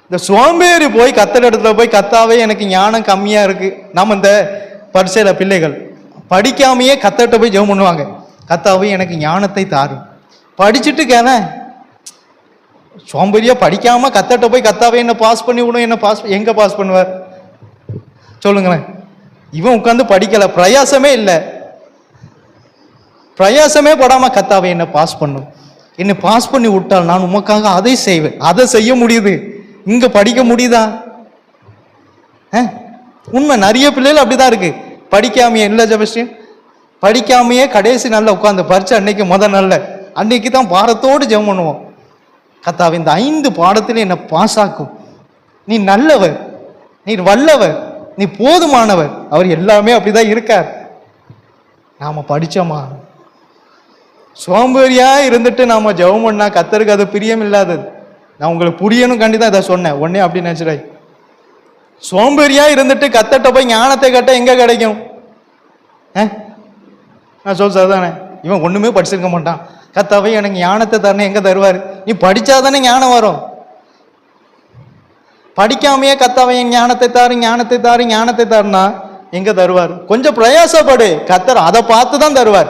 இந்த சோம்பேறி போய் கத்தர் இடத்துல போய், கத்தாவே எனக்கு ஞானம் கம்மியா இருக்கு. நம்ம இந்த பரிசையில பிள்ளைகள் படிக்காமையே கத்தர்கிட்ட போய் ஜெபம் பண்ணுவாங்க, கத்தாவே எனக்கு ஞானத்தை தாரும். படிச்சுட்டு கேன சோம்பேறியா படிக்காம கத்தர்கிட்ட போய், கத்தாவே என்ன பாஸ் பண்ணி விடும், என்ன பாஸ் எங்க பாஸ் பண்ணுவார் சொல்லுங்களேன்? இவன் உட்காந்து படிக்கல, பிரயாசமே இல்லை, பிரயாசமே படாம கத்தாவே என்ன பாஸ் பண்ணும், என்னை பாஸ் பண்ணி விட்டால் நான் உமக்காக அதை செய்வேன். அதை செய்ய முடியுது, இங்க படிக்க முடியுதா? உண்மை. நிறைய பிள்ளைகள் அப்படிதான் இருக்கு. படிக்காமையே இல்லை ஜெபஸ்ரீன், படிக்காமையே கடைசி நாள்ல உட்காந்து பரிச்சை அன்னைக்கு முதல் நாள்ல அன்னைக்கு தான் பாரத்தோடு ஜெபம் பண்ணுவோம், கத்தாவே இந்த 5 பாடத்திலே என்னை பாஸ் ஆக்கும், நீ நல்லவர், நீ வல்லவர், நீ போதுமானவர். அவர் எல்லாமே அப்படிதான் இருக்கார். நாம படிச்சோமா? சோம்பேறியா இருந்துட்டு நாம ஜெபம் பண்ணா கத்தருக்கு அது பிரியம் இல்லாதது. நான் உங்களுக்கு புரியணும் கண்டிதான் இதை சொன்னேன், உடனே அப்படி நினைச்சிடாய். சோம்பேறியா இருந்துட்டு கத்தட்ட போய் ஞானத்தை கட்ட எங்க கிடைக்கும்? நான் சொல்றதானே, இவன் ஒண்ணுமே படிச்சிருக்க மாட்டான், கத்தாவே எனக்கு ஞானத்தை தரணும், எங்க தருவாரு? நீ படிச்சாதானே ஞானம் வரும். படிக்காமையே கத்தாவே ஞானத்தை தாரு, ஞானத்தை தாரு, ஞானத்தை தாருனா எங்க தருவார்? கொஞ்சம் பிரயாசப்படு, கத்தர் அதை பார்த்து தான் தருவார்.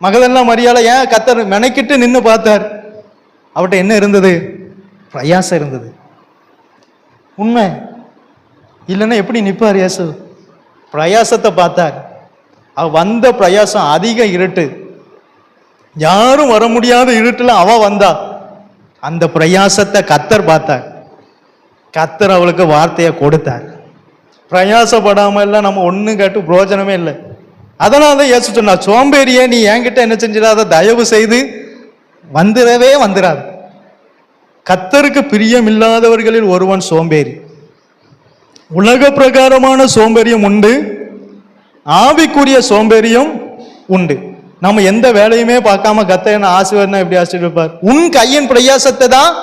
மகதெல்லாம் மரியாதை ஏன் கத்தர் மெனக்கிட்டு நின்று பார்த்தார்? அவர்கிட்ட என்ன இருந்தது? பிரயாசம் இருந்தது. உண்மை இல்லைன்னா எப்படி நிற்பார் இயேசு? பிரயாசத்தை பார்த்தார். வந்த பிரயாசம் அதிக இருட்டு, யாரும் வர முடியாத இருட்டுல அவ வந்தா, அந்த பிரயாசத்தை கத்தர் பார்த்தார். கத்தர் அவளுக்கு வார்த்தையை கொடுத்தார். பிரயாசப்படாம எல்லாம் நம்ம ஒன்னும் கேட்டு பிரயோஜனமே இல்லை. அதனால இயேசு சொன்னார், சோம்பேறியே நீ என்கிட்ட என்ன செஞ்சிடாத, தயவு செய்து வந்துடவே வந்துடாது. கத்தருக்கு பிரியம் இல்லாதவர்களில் ஒருவன் சோம்பேறி. உலக பிரகாரமான சோம்பேறியும் உண்டு, ஆவிக்குரிய சோம்பேறியும் உண்டு. நம்ம எந்த வேலையுமே பார்க்காம கத்தர் ஆசீர்வாதம் எப்படி ஆசீர்வதிப்பார்? உன் கையின் பிரயாசத்தை தான்.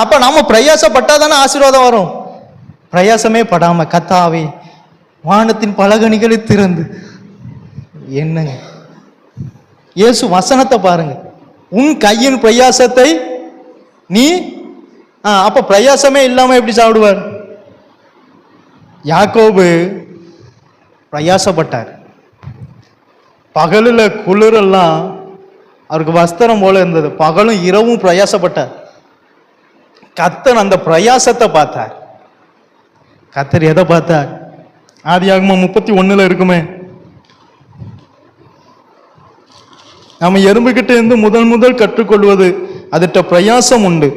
அப்ப நம்ம பிரயாசப்பட்டாதானே ஆசீர்வாதம் வரும். பிரயாசமே படாம கத்தாவே வானத்தின் பலகணிகளை திறந்து என்னங்க இயேசு வசனத்தை பாருங்க, உன் கையின் பிரயாசத்தை நீ அப்ப பிரயாசமே இல்லாம எப்படி சாப்பிடுவார்? யாக்கோபு பிரயாசப்பட்டார். பகலில் குளிரெல்லாம் அவருக்கு வஸ்திரம் போல இருந்தது, பகலும் இரவும் பிரயாசப்பட்டார். கத்தர் அந்த பிரயாசத்தை பார்த்தார். கத்தர் எதை பார்த்தார்? ஆதியாகமம் 31 இருக்குமே, நம்ம எறும்புகிட்ட இருந்து முதல் கற்றுக்கொள்வது அதிட்ட பிரயாசம் உண்டு.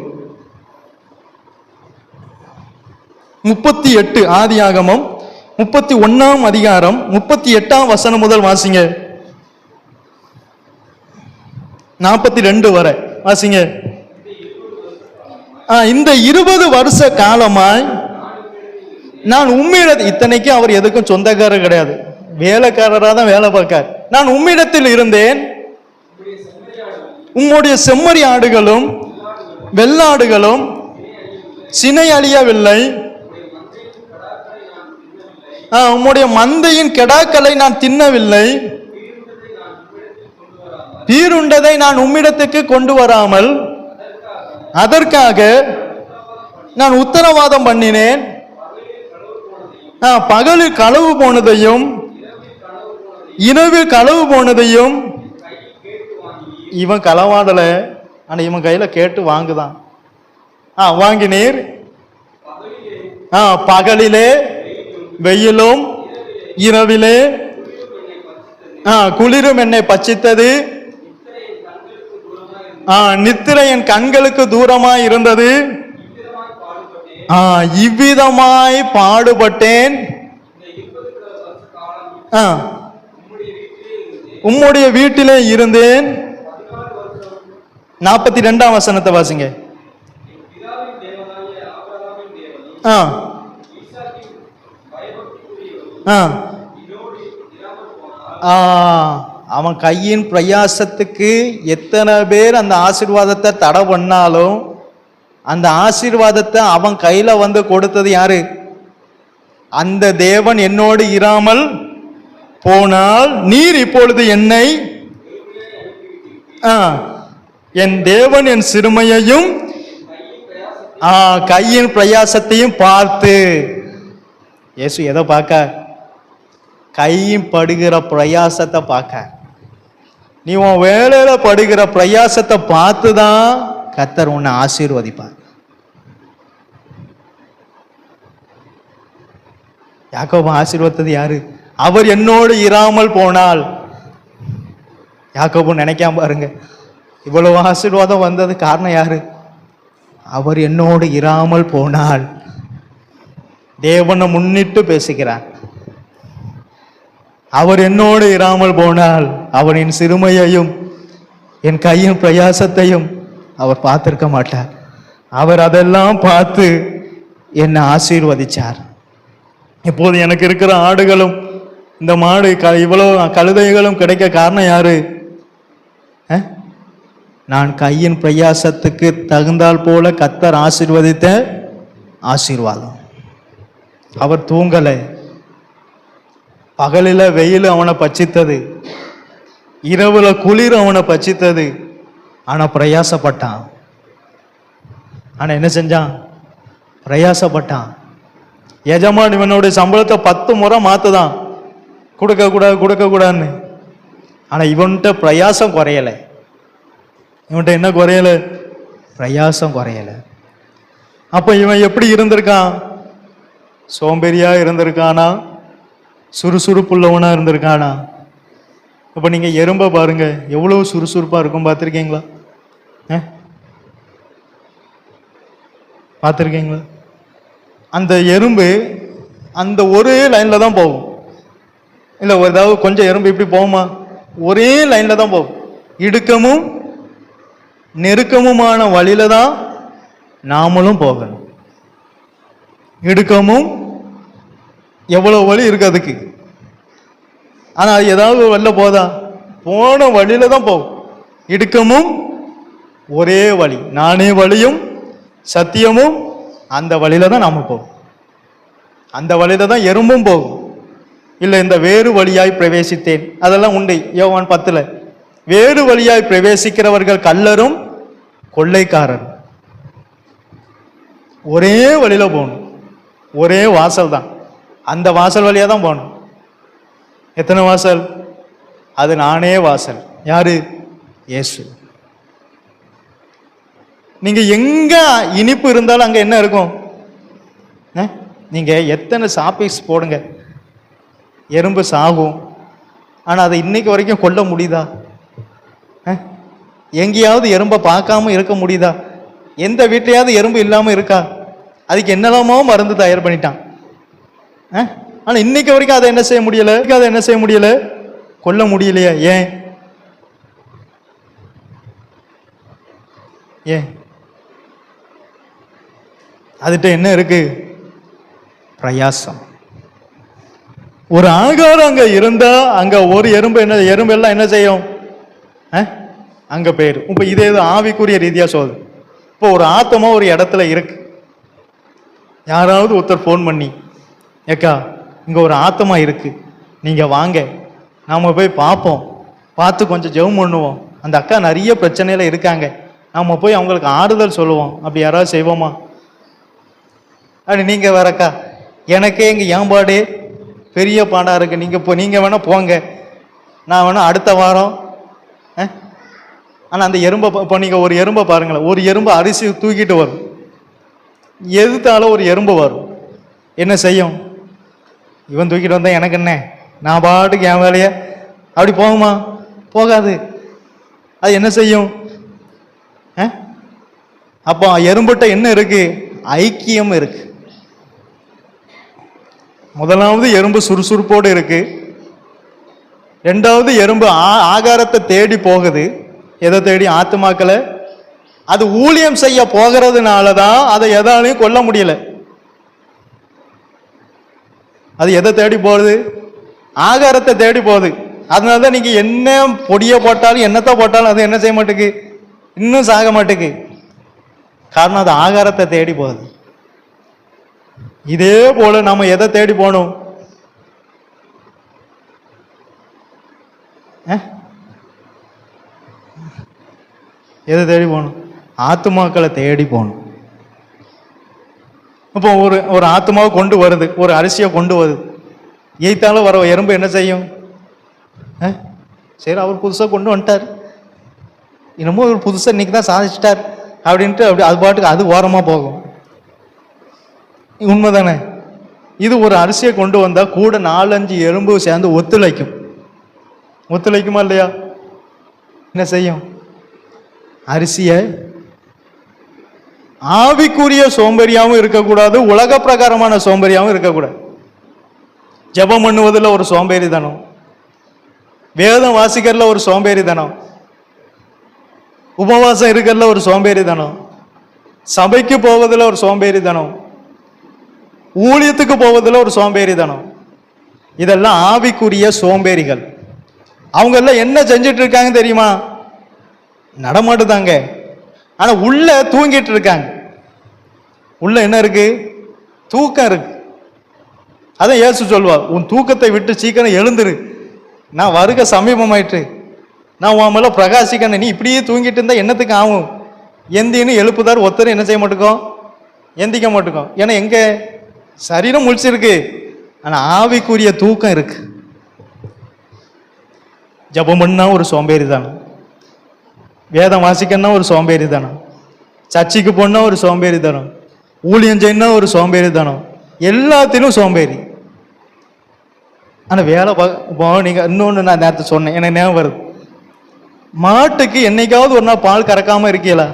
38 ஆதியாகமம் 31ஆம் அதிகாரம் 38ஆம் வசனம் முதல் வாசிங்க, 42 வரை வாசிங்க. இந்த 20 வருஷ காலமாய் நான் உம்மிடத்தில், இத்தனைக்கு அவர் எதுக்கும் சொந்தக்காரர் கிடையாது, வேலைக்காரராக தான் வேலை பார்க்கார். நான் உம்மிடத்தில் இருந்தேன், உம்முடைய செம்மறி ஆடுகளும் வெள்ளாடுகளும் சினை அழியவில்லை, உம்முடைய மந்தையின் கெடாக்களை நான் தின்னவில்லை, பீருண்டதை நான் உம்மிடத்துக்கு கொண்டு வராமல் அதற்காக நான் உத்தரவாதம் பண்ணினேன், பகலில் களவு போனதையும் இரவில் களவு போனதையும் இவன் களவாடல, ஆனா இவன் கையில கேட்டு வாங்குதான். வாங்கினீர். பகலிலே வெயிலும் இரவிலே குளிரும் என்னை பட்சித்தது. நித்திரை என் கண்களுக்கு தூரமாய் இருந்தது. இவ்விதமாய் பாடுபட்டேன். உம்முடைய வீட்டிலே இருந்தேன். 42ஆம் வசனத்தை வாசிங்க. அவன் கையின் பிரயாசத்துக்கு எத்தனை பேர் அந்த ஆசீர்வாதத்தை தடை பண்ணாலும் அந்த ஆசீர்வாதத்தை அவன் கையில வந்து கொடுத்தது யாரு? அந்த தேவன் என்னோடு இராமல் போனால் நீர் இப்பொழுது என்னை என் தேவன் என் சிறுமையையும் கையின் பிரயாசத்தையும் பார்த்து. இயேசு எதை பார்க்க? கையும் படுகிற பிரயாசத்தை பார்க்க. நீ உன் வேலையில படுகிற பிரயாசத்தை பார்த்து தான் கர்த்தர் உன்னை ஆசீர்வதிப்பார். யாக்கோபு ஆசீர்வதித்தது யாரு? அவர் என்னோடு இராமல் போனால். யாக்கோபு நினைக்காம பாருங்க, இவ்வளவு ஆசீர்வாதம் வந்தது காரணம் யாரு? அவர் என்னோடு இராமல் போனால். தேவனை முன்னிட்டு பேசுகிறார். அவர் என்னோடு இராமல் போனால் அவனின் சிறுமையையும் என் கையின் பிரயாசத்தையும் அவர் பார்த்திருக்க மாட்டார். அவர் அதெல்லாம் பார்த்து என்னை ஆசீர்வதிச்சார். இப்போது எனக்கு இருக்கிற ஆடுகளும் இந்த மாடு இவ்வளவு கழுதைகளும் கிடைக்க காரணம் யாரு? நான் கையின் பிரயாசத்துக்கு தகுந்தால் போல கர்த்தர் ஆசீர்வதித்த ஆசீர்வாதம். அவர் தூங்கலை. பகலில வெயில் அவனை பட்சித்தது, இரவுல குளிர் அவனை பட்சித்தது. ஆனா பிரயாசப்பட்டான். ஆனா என்ன செஞ்சான்? பிரயாசப்பட்டான். எஜமான் இவனுடைய சம்பளத்தை 10 முறை மாத்துதான், கொடுக்க கூடாதுன்னு. ஆனா இவன்கிட்ட பிரயாசம் குறையல. இவன்கிட்ட என்ன குறையல? பிரயாசம் குறையல. அப்ப இவன் எப்படி இருந்திருக்கான்? சோம்பேறியா இருந்திருக்கானா? சுறுசுறுப்புள்ளவனா இருந்திருக்கானா? அப்ப நீங்க எறும்பை பாருங்க, எவ்வளவு சுறுசுறுப்பா இருக்கும். பார்த்துருக்கீங்களா? பார்த்துருக்கீங்களா? அந்த எறும்பு அந்த ஒரே லைன்ல தான் போகும். இல்லை ஏதாவது கொஞ்சம் எறும்பு இப்படி போகுமா? ஒரே லைன்ல தான் போகும். இடுக்கமும் நெருக்கமுமான வழியில தான் நாமளும் போகணும். இடுக்கமும் எவ்வளவு வழி இருக்கு அதுக்கு. ஆனா அது ஏதாவது வழியில போதா? போன வழியில தான் போகும். இடுக்கமும் ஒரே வழி, நானே வழியும் சத்தியமும், அந்த வழியில தான் நாம போகும். அந்த வழியில தான் எறும்பும் போகும். இல்லை இந்த வேறு வழியாய் பிரவேசித்தேன், அதெல்லாம் உண்டு. யோவான் 10 வேறு வழியாய் பிரவேசிக்கிறவர்கள் கள்ளரும் கொள்ளைக்காரரும். ஒரே வழியில போகணும், ஒரே வாசல் தான். அந்த வாசல் வழியா தான் போகணும். எத்தனை வாசல்? அது நானே வாசல். யாரு? இயேசு. நீங்க எங்க இனிப்பு இருந்தாலும் அங்க என்ன இருக்கும்? நீங்க எத்தனை சாப்பிஸ் போடுங்க, எறும்பு சாகும். ஆனா அதை இன்னைக்கு வரைக்கும் கொல்ல முடியுதா? எங்கேயாவது எறும்பை பார்க்காம இருக்க முடியுதா? எந்த வீட்லையாவது எறும்பு இல்லாம இருக்கா? அதுக்கு என்னெல்லாமோ மருந்து தயார் பண்ணிட்டான். ஆனா இன்னைக்கு வரைக்கும் அதை என்ன செய்ய முடியல? அதை என்ன செய்ய முடியல? கொல்ல முடியலையா? ஏன்? ஏன்? அதுகிட்ட என்ன இருக்கு? பிரயாசம். ஒரு ஆகாரம் அங்க இருந்தா அங்க ஒரு எறும்பு எறும்பெல்லாம் என்ன செய்யும்? அங்க போயிரும். இப்ப இதே ஆவிக்குரிய ரீதியா சொல்லுது. இப்போ ஒரு ஆத்மா ஒரு இடத்துல இருக்கு. யாராவது ஒருத்தர் ஃபோன் பண்ணி, ஏக்கா இங்க ஒரு ஆத்மா இருக்கு, நீங்க வாங்க, நாம போய் பார்ப்போம், பார்த்து கொஞ்சம் ஜெபம் பண்ணுவோம், அந்த அக்கா நிறைய பிரச்சனையில இருக்காங்க, நாம போய் அவங்களுக்கு ஆறுதல் சொல்லுவோம், அப்படி யாராவது செய்வோமா? அப்படி நீங்க வரக்கா எனக்கே இங்கே ஏன்பாடு பெரிய பாடாக இருக்குது. நீங்கள் வேணால் போங்க, நான் வேணால் அடுத்த வாரம். ஆனால் அந்த எறும்பை இப்போ நீங்கள் ஒரு எறும்பை பாருங்களேன், ஒரு எறும்பு அரிசி தூக்கிட்டு வரும், எதுத்தாலும் ஒரு எறும்பு வரும், என்ன செய்யும்? இவன் தூக்கிட்டு வந்தா எனக்கு என்ன, நான் பாட்டுக்கு என் வேலையை, அப்படி போகுமா? போகாது. அது என்ன செய்யும்? அப்போ எறும்புட்ட என்ன இருக்கு? ஐக்கியம் இருக்கு. முதலாவது எறும்பு சுறுசுறுப்போடு இருக்கு. ரெண்டாவது எறும்பு ஆகாரத்தை தேடி போகுது. எதை தேடி? ஆத்துமாக்களை. அது ஊழியம் செய்ய போகிறதுனால தான் அதை எதாலையும் கொல்ல முடியல. அது எதை தேடி போகுது? ஆகாரத்தை தேடி போகுது. அதனால தான் நீங்க என்ன பொடியை போட்டாலும் என்னத்தை போட்டாலும் அது என்ன செய்ய மாட்டேக்கு, இன்னும் சாக மாட்டேக்கு. காரணம் அது ஆகாரத்தை தேடி போகுது. இதே போல நம்ம எதை தேடி போகணும்? எதை தேடி போகணும்? ஆத்துமாக்களை தேடி போகணும். இப்போ ஒரு ஆத்மாவை கொண்டு வருது, ஒரு அரிசியை கொண்டு வருது. எய்த்தாலும் வர எறும்பு என்ன செய்யும்? சரி, அவர் புதுசாக கொண்டு வந்துட்டார், இன்னமும் ஒரு புதுசாக இன்னைக்கு தான் சாதிச்சிட்டார் அப்படின்ட்டு அப்படி அது பாட்டுக்கு அது ஓரமாக போகும். உண்மைதானே? இது ஒரு அரிசியை கொண்டு வந்தால் கூட 4-5 எறும்பு சேர்ந்து ஒத்துழைக்கும். ஒத்துழைக்குமா இல்லையா? என்ன செய்யும்? அரிசியை ஆவிக்குரிய சோம்பேறியாகவும் இருக்கக்கூடாது, உலக பிரகாரமான சோம்பேறியாகவும் இருக்கக்கூடாது. ஜெபம் பண்ணுவதில் ஒரு சோம்பேறித்தனம், வேதம் வாசிக்கிறதுல ஒரு சோம்பேறித்தனம், உபவாசம் இருக்கிறதுல ஒரு சோம்பேறித்தனம், சபைக்கு போவதில் ஒரு சோம்பேறித்தனம், ஊழியத்துக்கு போவதில் ஒரு சோம்பேறித்தனம். இதெல்லாம் ஆவிக்குரிய சோம்பேறிகள். அவங்க எல்லாம் என்ன செஞ்சிட்டு இருக்காங்க தெரியுமா? நடமாட்டுதாங்க, ஆனா உள்ள தூங்கிட்டு இருக்காங்க. உள்ள என்ன இருக்கு? தூக்கம் இருக்கு. அதான் இயேசு சொல்வார், உன் தூக்கத்தை விட்டு சீக்கிரம் எழுந்துரு, நான் வருக சமீபமாயிட்டு, நான் உன் மேல பிரகாசிக்கணும். நீ இப்படியே தூங்கிட்டு இருந்தா என்னத்துக்கு ஆகும்? எந்தின்னு எழுப்புதார், ஒருத்தர் என்ன செய்ய மாட்டோம்? எந்திக்க மாட்டோம். ஏன்னா எங்க சரீரம் முழிச்சிருக்கு, ஆனா ஆவிக்குரிய தூக்கம் இருக்கு. ஜபம் பண்ணா ஒரு சோம்பேறி தானே, வேதம் வாசிக்கணும்னா ஒரு சோம்பேறி தானே, சர்ச்சைக்கு போனா ஒரு சோம்பேறி தானே, ஊழியம் செய்யணும் ஒரு சோம்பேறி தானே, எல்லாத்திலும் சோம்பேறி. ஆனால் வேலை நீங்கள் இன்னொன்று நான் நேரத்தை சொன்னேன், எனக்கு ஞாபகம் வருது. மாட்டுக்கு என்னைக்காவது ஒரு நாள் பால் கறக்காமல் இருக்கீங்களா?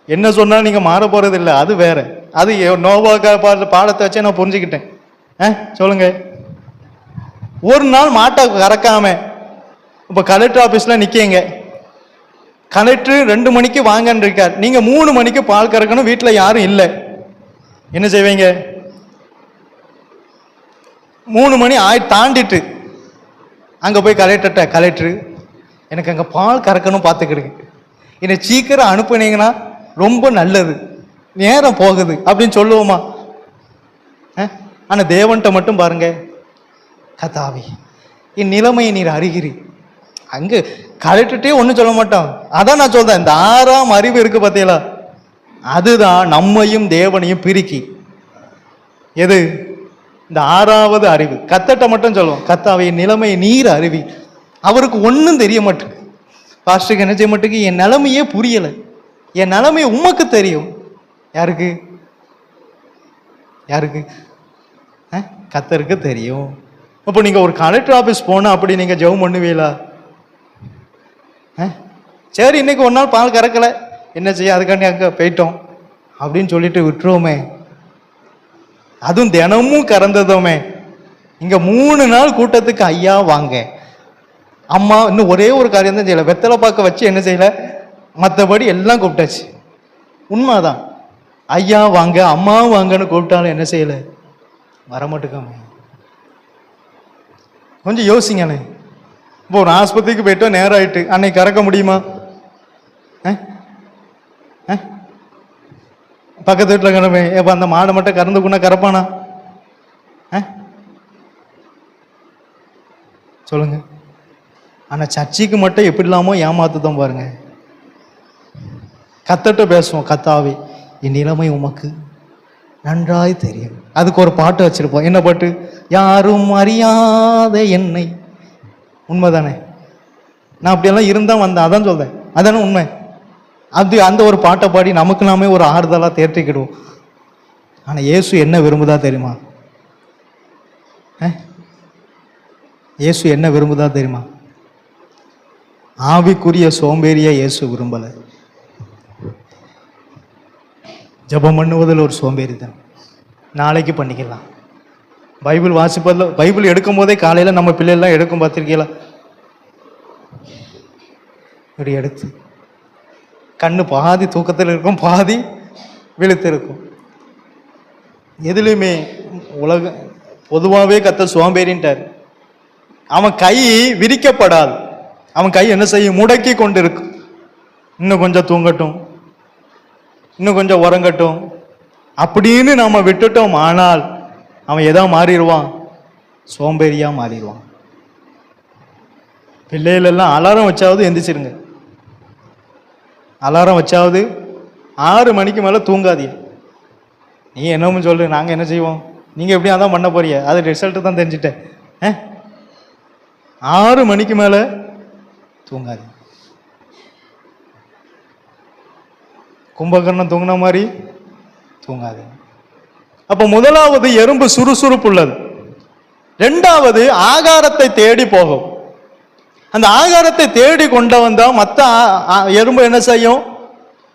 என்ன சொன்னாலும் நீங்கள் மாற போகிறது இல்லை, அது வேற. அது நோவாக்க பாடத்தை வச்சே நான் புரிஞ்சுக்கிட்டேன். சொல்லுங்க. ஒரு நாள் மாட்டை கறக்காம இப்போ கலெக்டர் ஆஃபீஸில் நிற்கீங்க, கலெக்டர் 2 மணிக்கு வாங்கன்னு இருக்கார், நீங்கள் 3 மணிக்கு பால் கறக்கணும், வீட்டில் யாரும் இல்லை, என்ன செய்வீங்க? 3 மணி தாண்டிட்டு அங்கே போய் கலெக்டர்கிட்ட, கலெக்டரு எனக்கு அங்கே பால் கறக்கணும் பார்த்துக்கிடுங்க, என்னை சீக்கிரம் அனுப்புனீங்கன்னா ரொம்ப நல்லது, நேரம் போகுது அப்படின்னு சொல்லுவோமா? ஆனால் தேவன்கிட்ட மட்டும் பாருங்க, கதாவி என் நிலைமையை நீர் அறிகிறீ. அங்கே கலெக்டர்கிட்டே ஒன்றும் சொல்ல மாட்டோம். அதான் நான் சொல்றேன், இந்த 6ஆம் அறிவு இருக்கு பார்த்தீங்களா, அதுதான் நம்மையும் தேவனையும் பிரிக்கி. எது? இந்த 6வது அறிவு. கத்தட்ட மட்டும் சொல்லுவோம், கத்தாவை நிலைமையை நீர் அறிவி. அவருக்கு ஒன்றும் தெரிய மாட்டேங்குது, பாஸ்டருக்கு என்ன செய்ய மாட்டேங்குது, என் நிலைமையே புரியலை, என் நிலைமை உமக்கு தெரியும். யாருக்கு? யாருக்கு? கத்தருக்கு தெரியும். இப்போ நீங்க ஒரு கலெக்டர் ஆஃபீஸ் போனா அப்படி நீங்க ஜெபம் பண்ணுவீங்களா? சரி, இன்னைக்கு ஒரு நாள் பால் கறக்கலை, என்ன செய்ய, அதுக்காண்டி அங்கே போயிட்டோம் அப்படின்னு சொல்லிட்டு விட்டுருவோமே. அதுவும் தினமும் கறந்ததுமே. இங்க 3 நாள் கூட்டத்துக்கு ஐயா வாங்க, அம்மா இன்னும் ஒரே ஒரு காரியம் தான் செய்யல, வெத்தலை பாக்க வச்சு என்ன செய்யல, மற்றபடி எல்லாம் கூப்பிட்டாச்சு. உண்மைதான், ஐயா வாங்க அம்மா வாங்கன்னு கூப்பிட்டாலும் என்ன செய்யல, வரமாட்டுக்காம. கொஞ்சம் யோசிங்கண்ணே. இப்போ ஒரு ஆஸ்பத்திரிக்கு போயிட்டோம், நேரம் ஆயிட்டு, அன்னைக்கு கறக்க முடியுமா? பக்கத்து வீட்டில் கிடப்பே, எப்போ அந்த மாடை மட்டும் கறந்துக்குன்னா கறப்பானா? சொல்லுங்க. ஆனால் சர்ச்சைக்கு மட்டும் எப்படி இல்லாமோ ஏமாத்துதான் பாருங்க. கத்தட்ட பேசுவோம், கத்தாவே என் நிலைமை உமக்கு, நன்றாய் தெரியும். அதுக்கு ஒரு பாட்டு வச்சிருப்போம். என்ன பாட்டு? யாரும் அறியாத என்னை. உண்மைதானே? நான் அப்படியெல்லாம் இருந்தா வந்தேன், அதான் சொல்றேன். அதானே உண்மை. அது அந்த ஒரு பாட்டை பாடி நமக்கு நாமே ஒரு ஆறுதலா தேர்த்திக்கிடுவோம். ஆனா இயேசு என்ன விரும்புதா தெரியுமா? இயேசு என்ன விரும்புதா தெரியுமா? ஆவிக்குரிய சோம்பேறியா இயேசு விரும்பல. ஜெபம் பண்ணுவதில் ஒரு சோம்பேறி தான். நாளைக்கு பண்ணிக்கலாம். பைபிள் வாசிப்பதில், பைபிள் எடுக்கும் போதே காலையில் நம்ம பிள்ளைகள்லாம் எடுக்கும் பார்த்திருக்கீங்களா? இப்படி எடுத்து கண்ணு பாதி தூக்கத்தில் இருக்கும், பாதி விழுத்து இருக்கும். எதுலையுமே உலக பொதுவாகவே கர்த்தர் சோம்பேறின்ட்டார். அவன் கை விரிக்கப்படாது. அவன் கை என்ன செய்யும்? முடக்கி கொண்டு இருக்கும். இன்னும் கொஞ்சம் தூங்கட்டும், இன்னும் கொஞ்சம் உறங்கட்டும் அப்படின்னு நாம விட்டுட்டோம். ஆனால் அவன் எதா மாறிடுவான்? சோம்பேறியா மாறிடுவான். பிள்ளைகள் எல்லாம் அலாரம் வச்சாவது எந்திரிச்சிருங்க. அலாரம் வச்சாவது 6 மணிக்கு மேலே தூங்காதீங்க. நீ என்னன்னு சொல்லு, நாங்கள் என்ன செய்வோம்? நீங்கள் எப்படியா தான் பண்ண போறீங்க, அது ரிசல்ட்டு தான் தெரிஞ்சுட்டேன். 6 மணிக்கு மேலே தூங்காது. கும்பகர்ணம் தூங்கின மாதிரி தூங்காது. அப்போ முதலாவது எறும்பு சுறுசுறுப்பு உள்ளது. 2வது ஆகாரத்தை தேடி போகும். அந்த ஆகாரத்தை தேடி கொண்டு வந்தா மற்ற எறும்பு என்ன செய்யும்?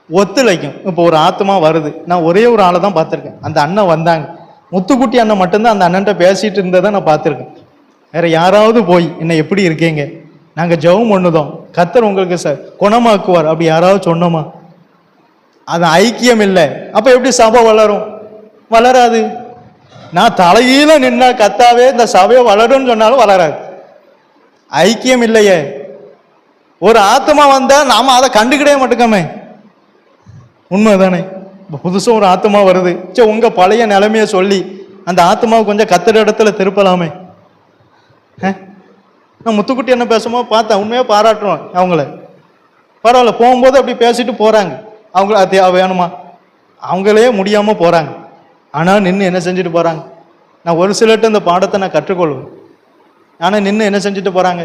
ஒத்துழைக்கும். இப்போ ஒரு ஆத்மா வருது. நான் ஒரே ஒரு ஆளை தான் பார்த்துருக்கேன். அந்த அண்ணன் வந்தாங்க, முத்துக்குட்டி அண்ணன் மட்டும்தான் அந்த அண்ணன்ட்ட பேசிட்டு இருந்ததை நான் பார்த்துருக்கேன். வேற யாராவது போய் என்ன எப்படி இருக்கீங்க, நாங்கள் ஜெபம் பண்ணுதோம், கர்த்தர் உங்களுக்கு குணமாக்குவார், அப்படி யாராவது சொன்னோமா? அது ஐக்கியம் இல்லை. அப்ப எப்படி சபை வளரும்? வளராது. நான் தலையில நின்னா கத்தாவே இந்த சபையை வளரும்னு சொன்னாலும் வளராது. ஐக்கியம் இல்லையே. ஒரு ஆத்மா வந்தா நாம அதை கண்டுக்கிடவே மாட்டேங்கமே. உண்மைதானே? புதுசும் ஒரு ஆத்மா வருது, சரி உங்க பழைய நிலைமைய சொல்லி அந்த ஆத்மாவை கொஞ்சம் கத்துற இடத்துல திருப்பலாமே. நான் முத்துக்குட்டி என்ன பேசும்போது பார்த்தேன், உண்மையா பாராட்டுறோம் அவங்கள. பரவாயில்ல, போகும்போது அப்படி பேசிட்டு போறாங்க. அவங்கள அது வேணுமா? அவங்களே முடியாம போறாங்க. ஆனா நின்று என்ன செஞ்சுட்டு போறாங்க? நான் ஒரு சிலர்கிட்ட இந்த பாடத்தை நான் கற்றுக்கொள்வேன். ஆனா நின்று என்ன செஞ்சுட்டு போறாங்க?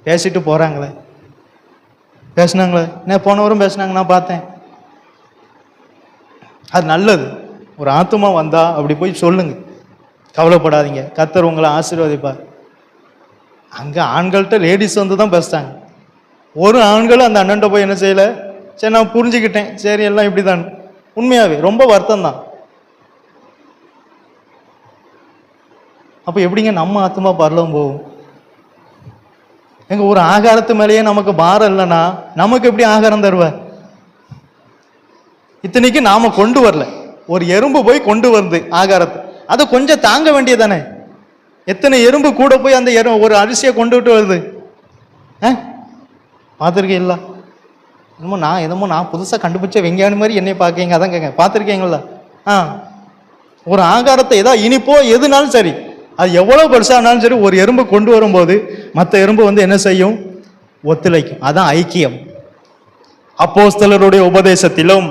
பேசிட்டு போறாங்களே. பேசினாங்களே, நான் போனவரும் பேசினாங்க, நான் பார்த்தேன். அது நல்லது. ஒரு ஆத்துமா வந்தா அப்படி போய் சொல்லுங்க, கவலைப்படாதீங்க, கர்த்தர் உங்களை ஆசீர்வதிப்பார். அங்க ஆண்கள்கிட்ட லேடிஸ் வந்து தான் பேசுறாங்க. ஒரு ஆண்களும் அந்த அண்ணன்ட்ட போய் என்ன செய்யல, சரி நான் புரிஞ்சுக்கிட்டேன், சரி எல்லாம் இப்படிதான். உண்மையாவே ரொம்ப வருத்தம் தான். அப்ப எப்படிங்க நம்ம ஆத்மா பரலோகம் போகும்? எங்க ஒரு ஆகாரத்து மேலேயே நமக்கு பாரம் இல்லைன்னா நமக்கு எப்படி ஆகாரம் தருவ? இத்தனைக்கு நாம கொண்டு வரல, ஒரு எறும்பு போய் கொண்டு வருது ஆகாரத்தை, அதை கொஞ்சம் தாங்க வேண்டியதானே? எத்தனை எறும்பு கூட போய் அந்த ஒரு அரிசியை கொண்டு விட்டு வருது. பார்த்துருக்கீங்களா? என்னமோ நான் புதுசாக கண்டுபிடிச்ச வெங்காயம் மாதிரி என்னை பார்க்கீங்க, அதான் கேட்க. பார்த்துருக்கீங்களா? ஒரு ஆகாரத்தை ஏதோ இனிப்போ எதுனாலும் சரி, அது எவ்வளோ பெருசானாலும் சரி, ஒரு எறும்பு கொண்டு வரும்போது மற்ற எறும்பு வந்து என்ன செய்யும்? ஒத்துழைக்கும். அதான் ஐக்கியம். அப்போஸ்தலருடைய உபதேசத்திலும்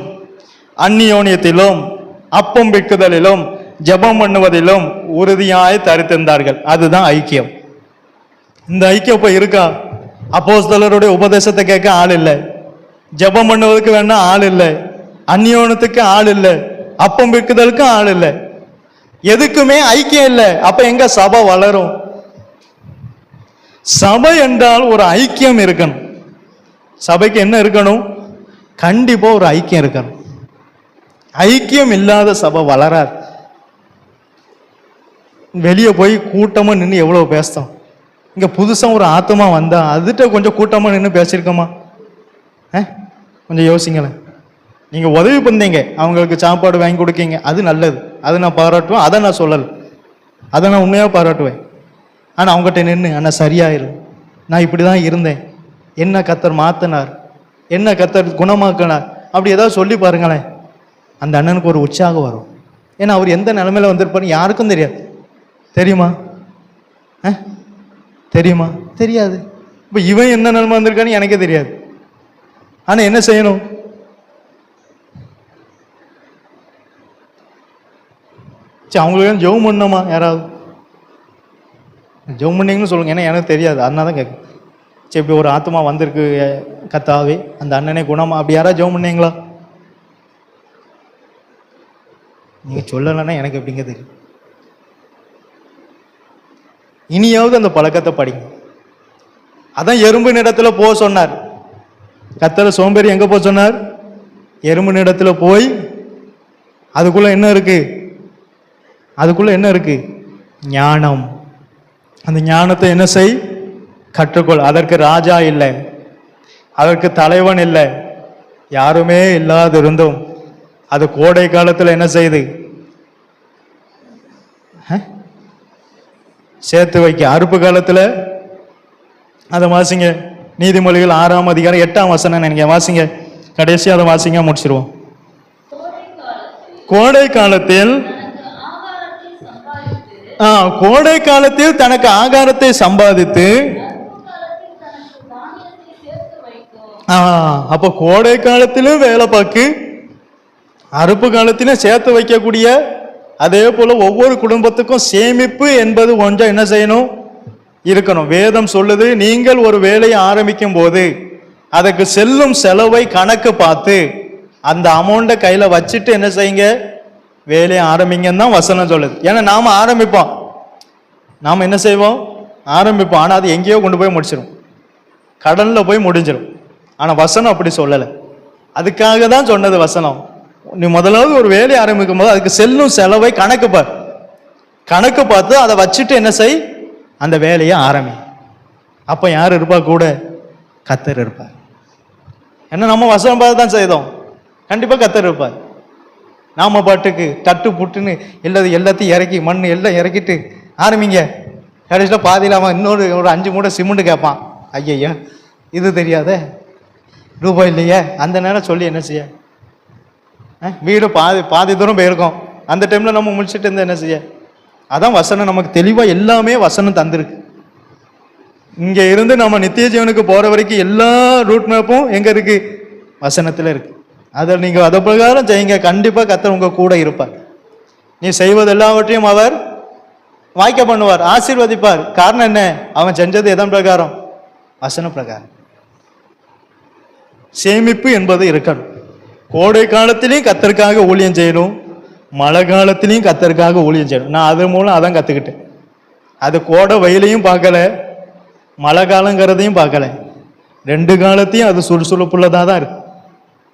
அந்நியோனியத்திலும் அப்பம் பிக்குதலிலும் ஜெபம் பண்ணுவதிலும் உறுதியாய் தரித்திருந்தார்கள். அதுதான் ஐக்கியம். இந்த ஐக்கியம் இப்போ இருக்கா? அப்போஸ்தலருடைய உபதேசத்தை கேட்க ஆள் இல்லை, ஜெபம் பண்ணுவதற்கு வேணா ஆள் இல்லை, அந்நியோனத்துக்கு ஆள் இல்லை, அப்பம் பிக்குதலுக்கும் ஆள் இல்லை, எதுக்குமே ஐக்கியம் இல்லை. அப்ப எங்க சபை வளரும்? சபை என்றால் ஒரு ஐக்கியம் இருக்கணும். சபைக்கு என்ன இருக்கணும்? கண்டிப்பா ஒரு ஐக்கியம் இருக்கணும். ஐக்கியம் இல்லாத சபை வளராது. வெளியே போய் கூட்டமா நின்று எவ்வளவு பேசுறோம். இங்க புதுசா ஒரு ஆத்மா வந்தா அதுகிட்ட கொஞ்சம் கூட்டமா நின்று பேசியிருக்கோமா? கொஞ்சம் யோசிங்களேன். நீங்க உதவி பண்ணீங்க, அவங்களுக்கு சாப்பாடு வாங்கி கொடுக்கீங்க, அது நல்லது, அதை நான் பாராட்டுவேன், அதை நான் சொல்லலை, அதை நான் உண்மையாக பாராட்டுவேன். ஆனால் அவங்ககிட்ட நின்று அண்ணா சரியாயிரும், நான் இப்படி தான் இருந்தேன், என்ன கர்த்தர் மாற்றினார், என்ன கர்த்தர் குணமாக்கினார், அப்படி ஏதாவது சொல்லி பாருங்களேன். அந்த அண்ணனுக்கு ஒரு உற்சாகம் வரும். ஏன்னா அவர் எந்த நிலைமையில வந்திருப்பாரு யாருக்கும் தெரியாது. தெரியுமா? தெரியுமா? தெரியாது. இப்போ இவன் என்ன நிலைமை வந்திருக்கான்னு எனக்கே தெரியாது. ஆனால் என்ன செய்யணும்? சரி, அவங்களுக்கு ஜெபம் பண்ணணுமா? யாராவது ஜெபம் பண்ணீங்கன்னு சொல்லுங்க, ஏன்னா எனக்கு தெரியாது, அதனால தான் கேட்குறேன். சரி, இப்படி ஒரு ஆத்மா வந்திருக்கு கத்தாவே, அந்த அண்ணனே குணமா, அப்படி யாராவது ஜெபம் பண்ணீங்களா? நீங்க சொல்லலைன்னா எனக்கு எப்படிங்க தெரியும்? இனியாவது அந்த பழக்கத்தை படிங்க. அதான் எறும்பு இடத்துல போக சொன்னார் கத்தர். சோம்பேறி எங்க போக சொன்னார்? எறும்பு இடத்துல போய் அதுக்குள்ள என்ன இருக்கு? அதுக்குள்ள என்ன இருக்கு? ஞானம். அந்த ஞானத்தை என்ன செய்? கற்றுக்கொள். அதற்கு ராஜா இல்லை, அதற்கு தலைவன் இல்லை, யாருமே இல்லாது இருந்தும் அது கோடை காலத்தில் என்ன செய்யுது? சேர்த்து வைக்க. அறுப்பு காலத்தில் அதை வாசிங்க, நீதிமொழிகள் 6ஆம் அதிகாரம் 8ஆம் வசனம் நினைக்க வாசிங்க, கடைசி அதை வாசிங்க, முடிச்சிருவோம். கோடை காலத்தில் கோடை காலத்தில் தனக்கு ஆகாரத்தை சம்பாதித்து, அப்ப கோடை காலத்திலும் வேலை பார்க்கு, அறுப்பு காலத்திலும் சேர்த்து வைக்கக்கூடிய. அதே போல ஒவ்வொரு குடும்பத்துக்கும் சேமிப்பு என்பது ஒன்றை என்ன செய்யணும்? இருக்கணும். வேதம் சொல்லுது, நீங்கள் ஒரு வேலையை ஆரம்பிக்கும் போது அதுக்கு செல்லும் செலவை கணக்கு பார்த்து அந்த அமௌண்ட்டை கையில வச்சுட்டு என்ன செய்யுங்க? வேலையை ஆரம்பிங்கன்னு தான் வசனம் சொல்லுது. ஏன்னா நாம ஆரம்பிப்போம், நாம என்ன செய்வோம்? ஆரம்பிப்போம், ஆனா அது எங்கேயோ கொண்டு போய் முடிச்சிடும், கடல்ல போய் முடிஞ்சிடும். ஆனா வசனம் அப்படி சொல்லலை. அதுக்காக தான் சொன்னது வசனம். நீ முதலாவது ஒரு வேலையை ஆரம்பிக்கும் போது அதுக்கு செல்லும் செலவை கணக்கு பார், கணக்கு பார்த்து அதை வச்சுட்டு என்ன செய்? அந்த வேலையை ஆரம்பி. அப்ப யார் இருப்பா கூட? கத்தர் இருப்பார். என்ன நம்ம வசனம் பார்த்து தான் செய்தோம், கண்டிப்பா கத்தர் இருப்பார். நாம பாட்டுக்கு தட்டு புட்டுன்னு எல்லாத்தையும் இறக்கி மண் எல்லாம் இறக்கிட்டு ஆரம்பிங்க, கடைசியில் பாதியில் அவன் இன்னொரு 5 மூடை சிமெண்ட் கேட்பான். ஐயா இது தெரியாத, ரூபாய் இல்லையே, அந்த நேரம் சொல்லி என்ன செய்ய? வீடு பாதி தூரம் போயிருக்கோம், அந்த டைம்ல நம்ம முடிச்சுட்டு இருந்தா என்ன செய்ய? அதான் வசனம் நமக்கு தெளிவா எல்லாமே வசனம் தந்திருக்கு. இங்க இருந்து நம்ம நித்திய ஜீவனுக்கு போற வரைக்கும் எல்லா ரூட் மேப்பும் எங்க இருக்கு? வசனத்துல இருக்கு. அதை நீங்க அதை பிரகாரம் செய்யுங்க, கண்டிப்பா கர்த்தர் உங்க கூட இருப்பார். நீ செய்வது எல்லாவற்றையும் அவர் வாய்க்க பண்ணுவார், ஆசீர்வதிப்பார். காரணம் என்ன? அவன் செஞ்சது எதன் பிரகாரம்? வசன பிரகாரம். சேமிப்பு என்பது இருக்கணும். கோடை காலத்திலையும் கர்த்தருக்காக ஊழியம் செய்யணும், மழை காலத்திலையும் கர்த்தருக்காக ஊழியம் செய்யணும். நான் அது மூலம் அதான் கத்துக்கிட்டேன். அது கோடை வெயிலையும் பார்க்கல, மழை காலங்கிறதையும் பார்க்கல, 2 காலத்தையும் அது சுறுசுறுப்புள்ளதாக தான் இருக்கு.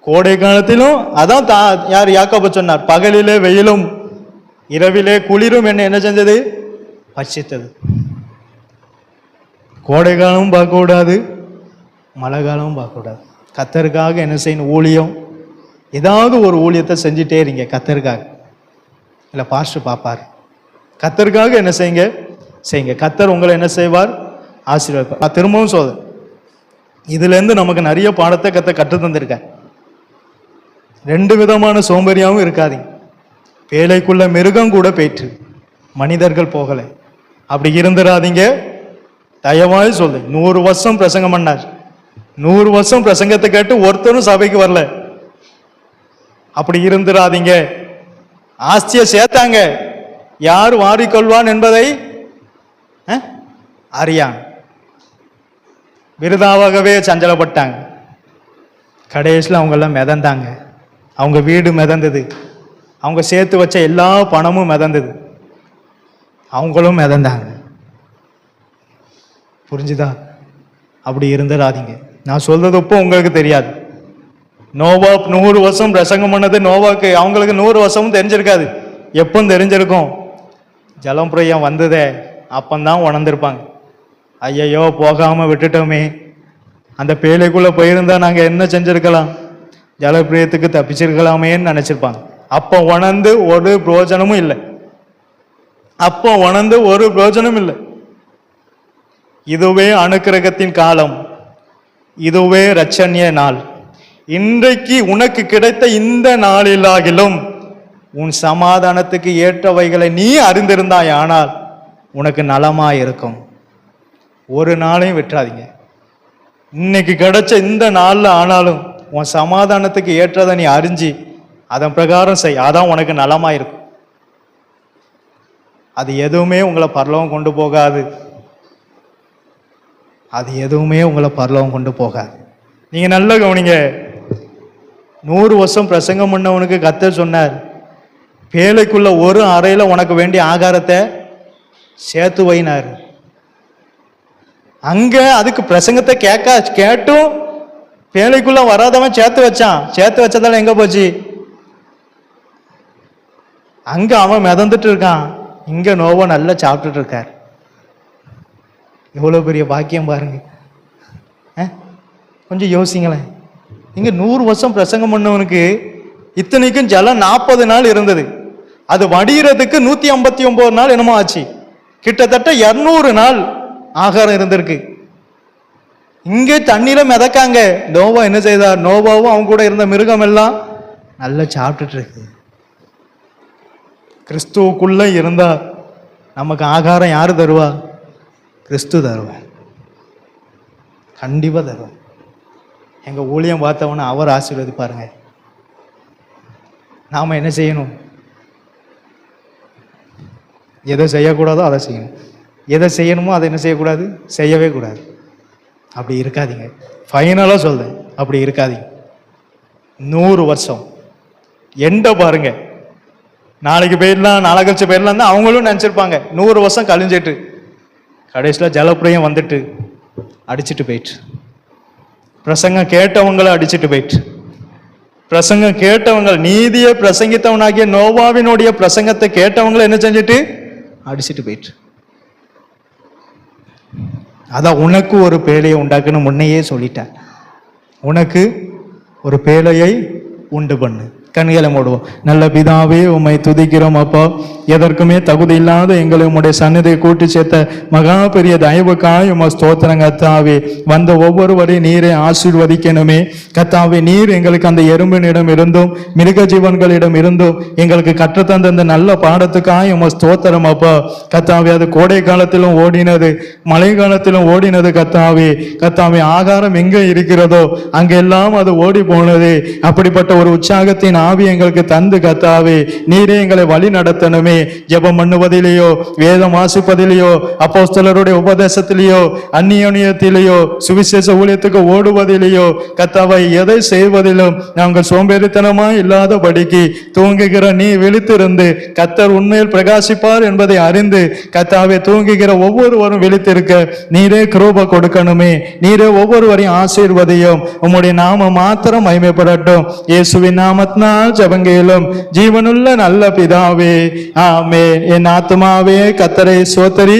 கோடை காலத்திலும் அதான் யார்? யாக்கோபு சொன்னார், பகலிலே வெயிலும் இரவிலே குளிரும் என்ன செஞ்சது? பட்சித்தது. கோடை காலமும் பார்க்க கூடாது, மழை காலமும் பார்க்க கூடாது. கர்த்தருக்காக என்ன செய்யணும்? ஊழியம், ஏதாவது ஒரு ஊழியத்தை செஞ்சுட்டே இருங்க கர்த்தருக்காக. இல்லை பாஸ்டர் பார்ப்பார், கர்த்தருக்காக என்ன செய்யுங்க? செய்யுங்க. கர்த்தர் உங்களை என்ன செய்வார்? ஆசீர்வாதம். நான் திரும்பவும் சொல்றேன், இதுல இருந்து நமக்கு நிறைய பாடத்தை கற்று தந்திருக்கேன். 2 விதமான சோம்பேறியாவும் இருக்காதீங்க. வேலைக்குள்ள மிருகம் கூட போயிற்று, மனிதர்கள் போகலை, அப்படி இருந்துடாதீங்க. தயவாய் சொல்லு, 100 வருஷம் பிரசங்கம் பண்ணார், 100 வருஷம் பிரசங்கத்தை கேட்டு ஒருத்தரும் சபைக்கு வரல. அப்படி இருந்துடாதீங்க. ஆஸ்திய சேர்த்தாங்க, யார் வாரிக்கொள்வான் என்பதை அறியான், விருதாவாகவே சஞ்சலப்பட்டாங்க. கடைசியில் அவங்க எல்லாம் மிதந்தாங்க. அவங்க வீடு மிதந்தது, அவங்க சேர்த்து வச்ச எல்லா பணமும் மிதந்தது, அவங்களும் மிதந்தாங்க. புரிஞ்சுதா? அப்படி இருந்துடாதீங்க. நான் சொல்றது இப்போ உங்களுக்கு தெரியாது. நோவா 100 வருஷம் பிரசங்கம் பண்ணது நோவாக்கு, அவங்களுக்கு 100 வருஷமும் தெரிஞ்சிருக்காது. எப்போ தெரிஞ்சிருக்கும்? ஜலம் புரியம் வந்ததே அப்பந்தான் உணர்ந்திருப்பாங்க. ஐயையோ போகாம விட்டுட்டோமே, அந்த பேழைக்குள்ள போயிருந்தா நாங்க என்ன செஞ்சிருக்கலாம்? ஜலப்பிரியத்துக்கு தப்பிச்சிருக்கலாமேன்னு நினைச்சிருப்பாங்க. அப்போ உணர்ந்து ஒரு பிரயோஜனமும் இல்லை, அப்போ உணர்ந்து ஒரு பிரயோஜனமும் இல்லை. இதுவே அனுக்கிரகத்தின் காலம், இதுவே இரட்சணிய நாள். இன்றைக்கு உனக்கு கிடைத்த இந்த நாளிலாகிலும் உன் சமாதானத்துக்கு ஏற்றவைகளை நீ அறிந்திருந்தாய், ஆனால் உனக்கு நலமாயிருக்கும். ஒரு நாளையும் விட்டுறாதீங்க. இன்னைக்கு கிடைச்ச இந்த நாளில் ஆனாலும் உன் சமாதானத்துக்கு ஏற்றதை நீ அறிஞ்சு அதன் பிரகாரம் செய், அதான் உனக்கு நலமாயிருக்கும். அது எதுவுமே உங்களை பரலோகம் கொண்டு போகாது. அது எதுவுமே உங்களை பரலோகம் கொண்டு போகாது. நீங்க நல்ல கவனிங்க. 100 வருஷம் பிரசங்கம் பண்ணவனுக்கு கர்த்தர் சொன்னார், பேழைக்குள்ள ஒரு அறையில உனக்கு வேண்டிய ஆகாரத்தை சேர்த்து வைனார். அங்க அதுக்கு பிரசங்கத்தை கேட்டும் பேழைக்குள்ள வராதவன் சேர்த்து வச்சான். சேர்த்து வச்சதால எங்க போச்சு? அங்க அவன் மிதந்துட்டு இருக்கான், இங்க நோவா நல்லா சாப்பிட்டுட்டு இருக்கார். எவ்வளவு பெரிய பாக்கியம் பாருங்க. கொஞ்சம் யோசிங்களேன். இங்க 100 வருஷம் பிரசங்கம் பண்ணவனுக்கு இத்தனைக்கும் ஜலம் 40 நாள் இருந்தது. அது வடிகிறதுக்கு 159 நாள் என்னமோ ஆச்சு. கிட்டத்தட்ட 200 நாள் ஆகாரம் இருந்திருக்கு. இங்கே தண்ணீர மிதக்காங்க. நோவா என்ன செய்தார்? நோவாவும் அவங்க கூட இருந்த மிருகம் எல்லாம் நல்லா சாப்பிட்டுட்டு இருக்கு. கிறிஸ்துவுக்குள்ள இருந்தா நமக்கு ஆகாரம் யாரு தருவா? கிறிஸ்து தருவார். கண்டிப்பா தருவார். எங்க ஊழியம் பார்த்தவன அவர் ஆசீர்வதிப்பாருங்க. நாம என்ன செய்யணும்? எதை செய்யக்கூடாதோ அதை செய்யணும். எதை செய்யணுமோ அதை என்ன செய்யக்கூடாது? செய்யவே கூடாது. அப்படி இருக்காதீங்க. ஃபைனலா சொல்றேன், அப்படி இருக்காதீங்க. 100 வருஷம் எண்ட பாருங்க. நாளைக்கு போயிடலாம், நாளை கழிச்சு போயிடலாம் தான் அவங்களும் நினைச்சிருப்பாங்க. 100 வருஷம் கழிஞ்சிட்டு கடைசியில் ஜலப்பிரயம் வந்துட்டு அடிச்சுட்டு போயிட்டு, பிரசங்கம் கேட்டவங்களை அடிச்சுட்டு போயிட்டு, பிரசங்கம் கேட்டவங்க நீதியை பிரசங்கித்தவனாகிய நோவாவினுடைய பிரசங்கத்தை கேட்டவங்களை என்ன செஞ்சுட்டு அடிச்சுட்டு போயிட்டு. அதான் உனக்கு ஒரு பேழையை உண்டாக்குன்னு முன்னையே சொல்லிட்டேன். உனக்கு ஒரு பேழையை உண்டு பண்ணு. கண்களை மூடுவோம். நல்ல பிதாவே, உம்மை துதிக்கிறோம் அப்பா. எதற்குமே தகுதி இல்லாத எங்களை உம்முடைய சன்னதியை கூட்டி சேர்த்த மகா பெரிய தயவுக்காய் உம ஸ்தோத்திரம் கர்த்தாவே. வந்த ஒவ்வொருவரையும் நீரை ஆசீர்வதிக்கணுமே கர்த்தாவே. நீர் எங்களுக்கு அந்த எறும்பினிடம் இருந்தும் மிருக ஜீவன்களிடம் இருந்தும் எங்களுக்கு கற்றுத்தந்த இந்த நல்ல பாடத்துக்காய் உம ஸ்தோத்திரம் அப்பா கர்த்தாவே. அது கோடை காலத்திலும் ஓடினது, மழை காலத்திலும் ஓடினது கர்த்தாவே. கர்த்தாவே, ஆகாரம் எங்கே இருக்கிறதோ அங்கெல்லாம் அது ஓடி போனது. அப்படிப்பட்ட ஒரு உற்சாகத்தின் ஆவி எங்களுக்கு தந்து கர்த்தாவே நீரே எங்களை வழி நடத்தணுமே. ஜெபம் பண்ணுவதிலேயோ, வேதம் வாசிப்பதிலேயோ, அப்போஸ்தலருடைய உபதேசத்திலேயோ, அந்நியோன்யத்திலேயோ, சுவிசேஷ ஊழியத்துக்கு ஓடுவதிலேயோ கர்த்தாவை எதை செய்வதிலும் நாங்கள் சோம்பேறித்தனமாய் இல்லாதபடிக்கு தூங்குகிற நீ விழித்திருந்து கர்த்தர் உண்மையில் பிரகாசிப்பார் என்பதை அறிந்து கர்த்தாவே தூங்குகிற ஒவ்வொருவரும் விழித்திருக்க நீரே கிருபை கொடுக்கணுமே. நீரே ஒவ்வொருவரையும் ஆசீர்வதியும். உம்முடைய நாம மாத்திரம் மகிமைப்படட்டும். இயேசுவின் நாமத்தினால் ஜெபங்கேலும் ஜீவனுள்ள நல்ல பிதாவே, ஆமென். என் ஆத்துமாவே கர்த்தரை ஸ்தோத்திரி,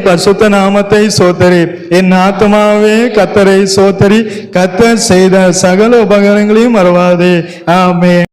பரிசுத்த நாமத்தை ஸ்தோத்திரி. என் ஆத்துமாவே கர்த்தரை ஸ்தோத்திரி, கர்த்தர் செய்த சகல உபகாரங்களையும் மறவாதே. ஆமென்.